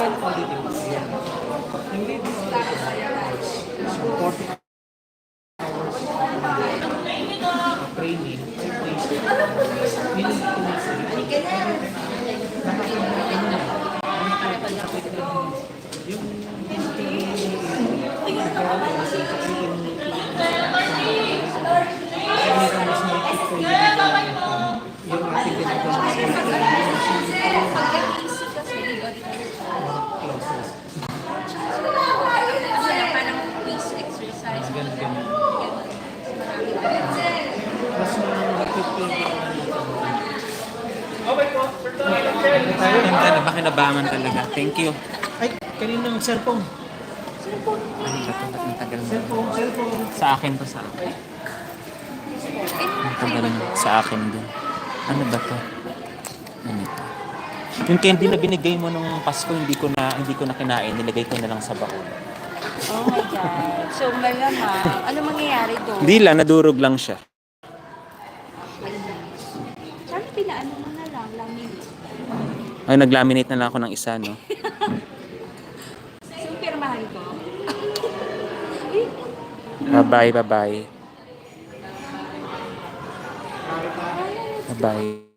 pag sa audit yung labor so 40 hours training 5 days minimum 2 weeks yung ating ginagawa Ganda na, bakinabangan talaga. Thank you. ay kaninang cellphone Ano ba ito? Ba't ang tagal na? cellphone Sa akin to, sa akin. Ang tagal na. Sa akin din. Ano ba to? Ano ito? Yung candy na binigay mo nung Pasko, hindi ko na kinain. Nilagay ko na lang sa baon. Oh my God. So, malamang, ano mangyayari doon? Hindi lang, nadurog lang siya. Sana pinaano mo na lang, laminate. Ay, nag-laminate na lang ako ng isa, no? So, pirmahan ko. Bye-bye, bye-bye. Bye-bye.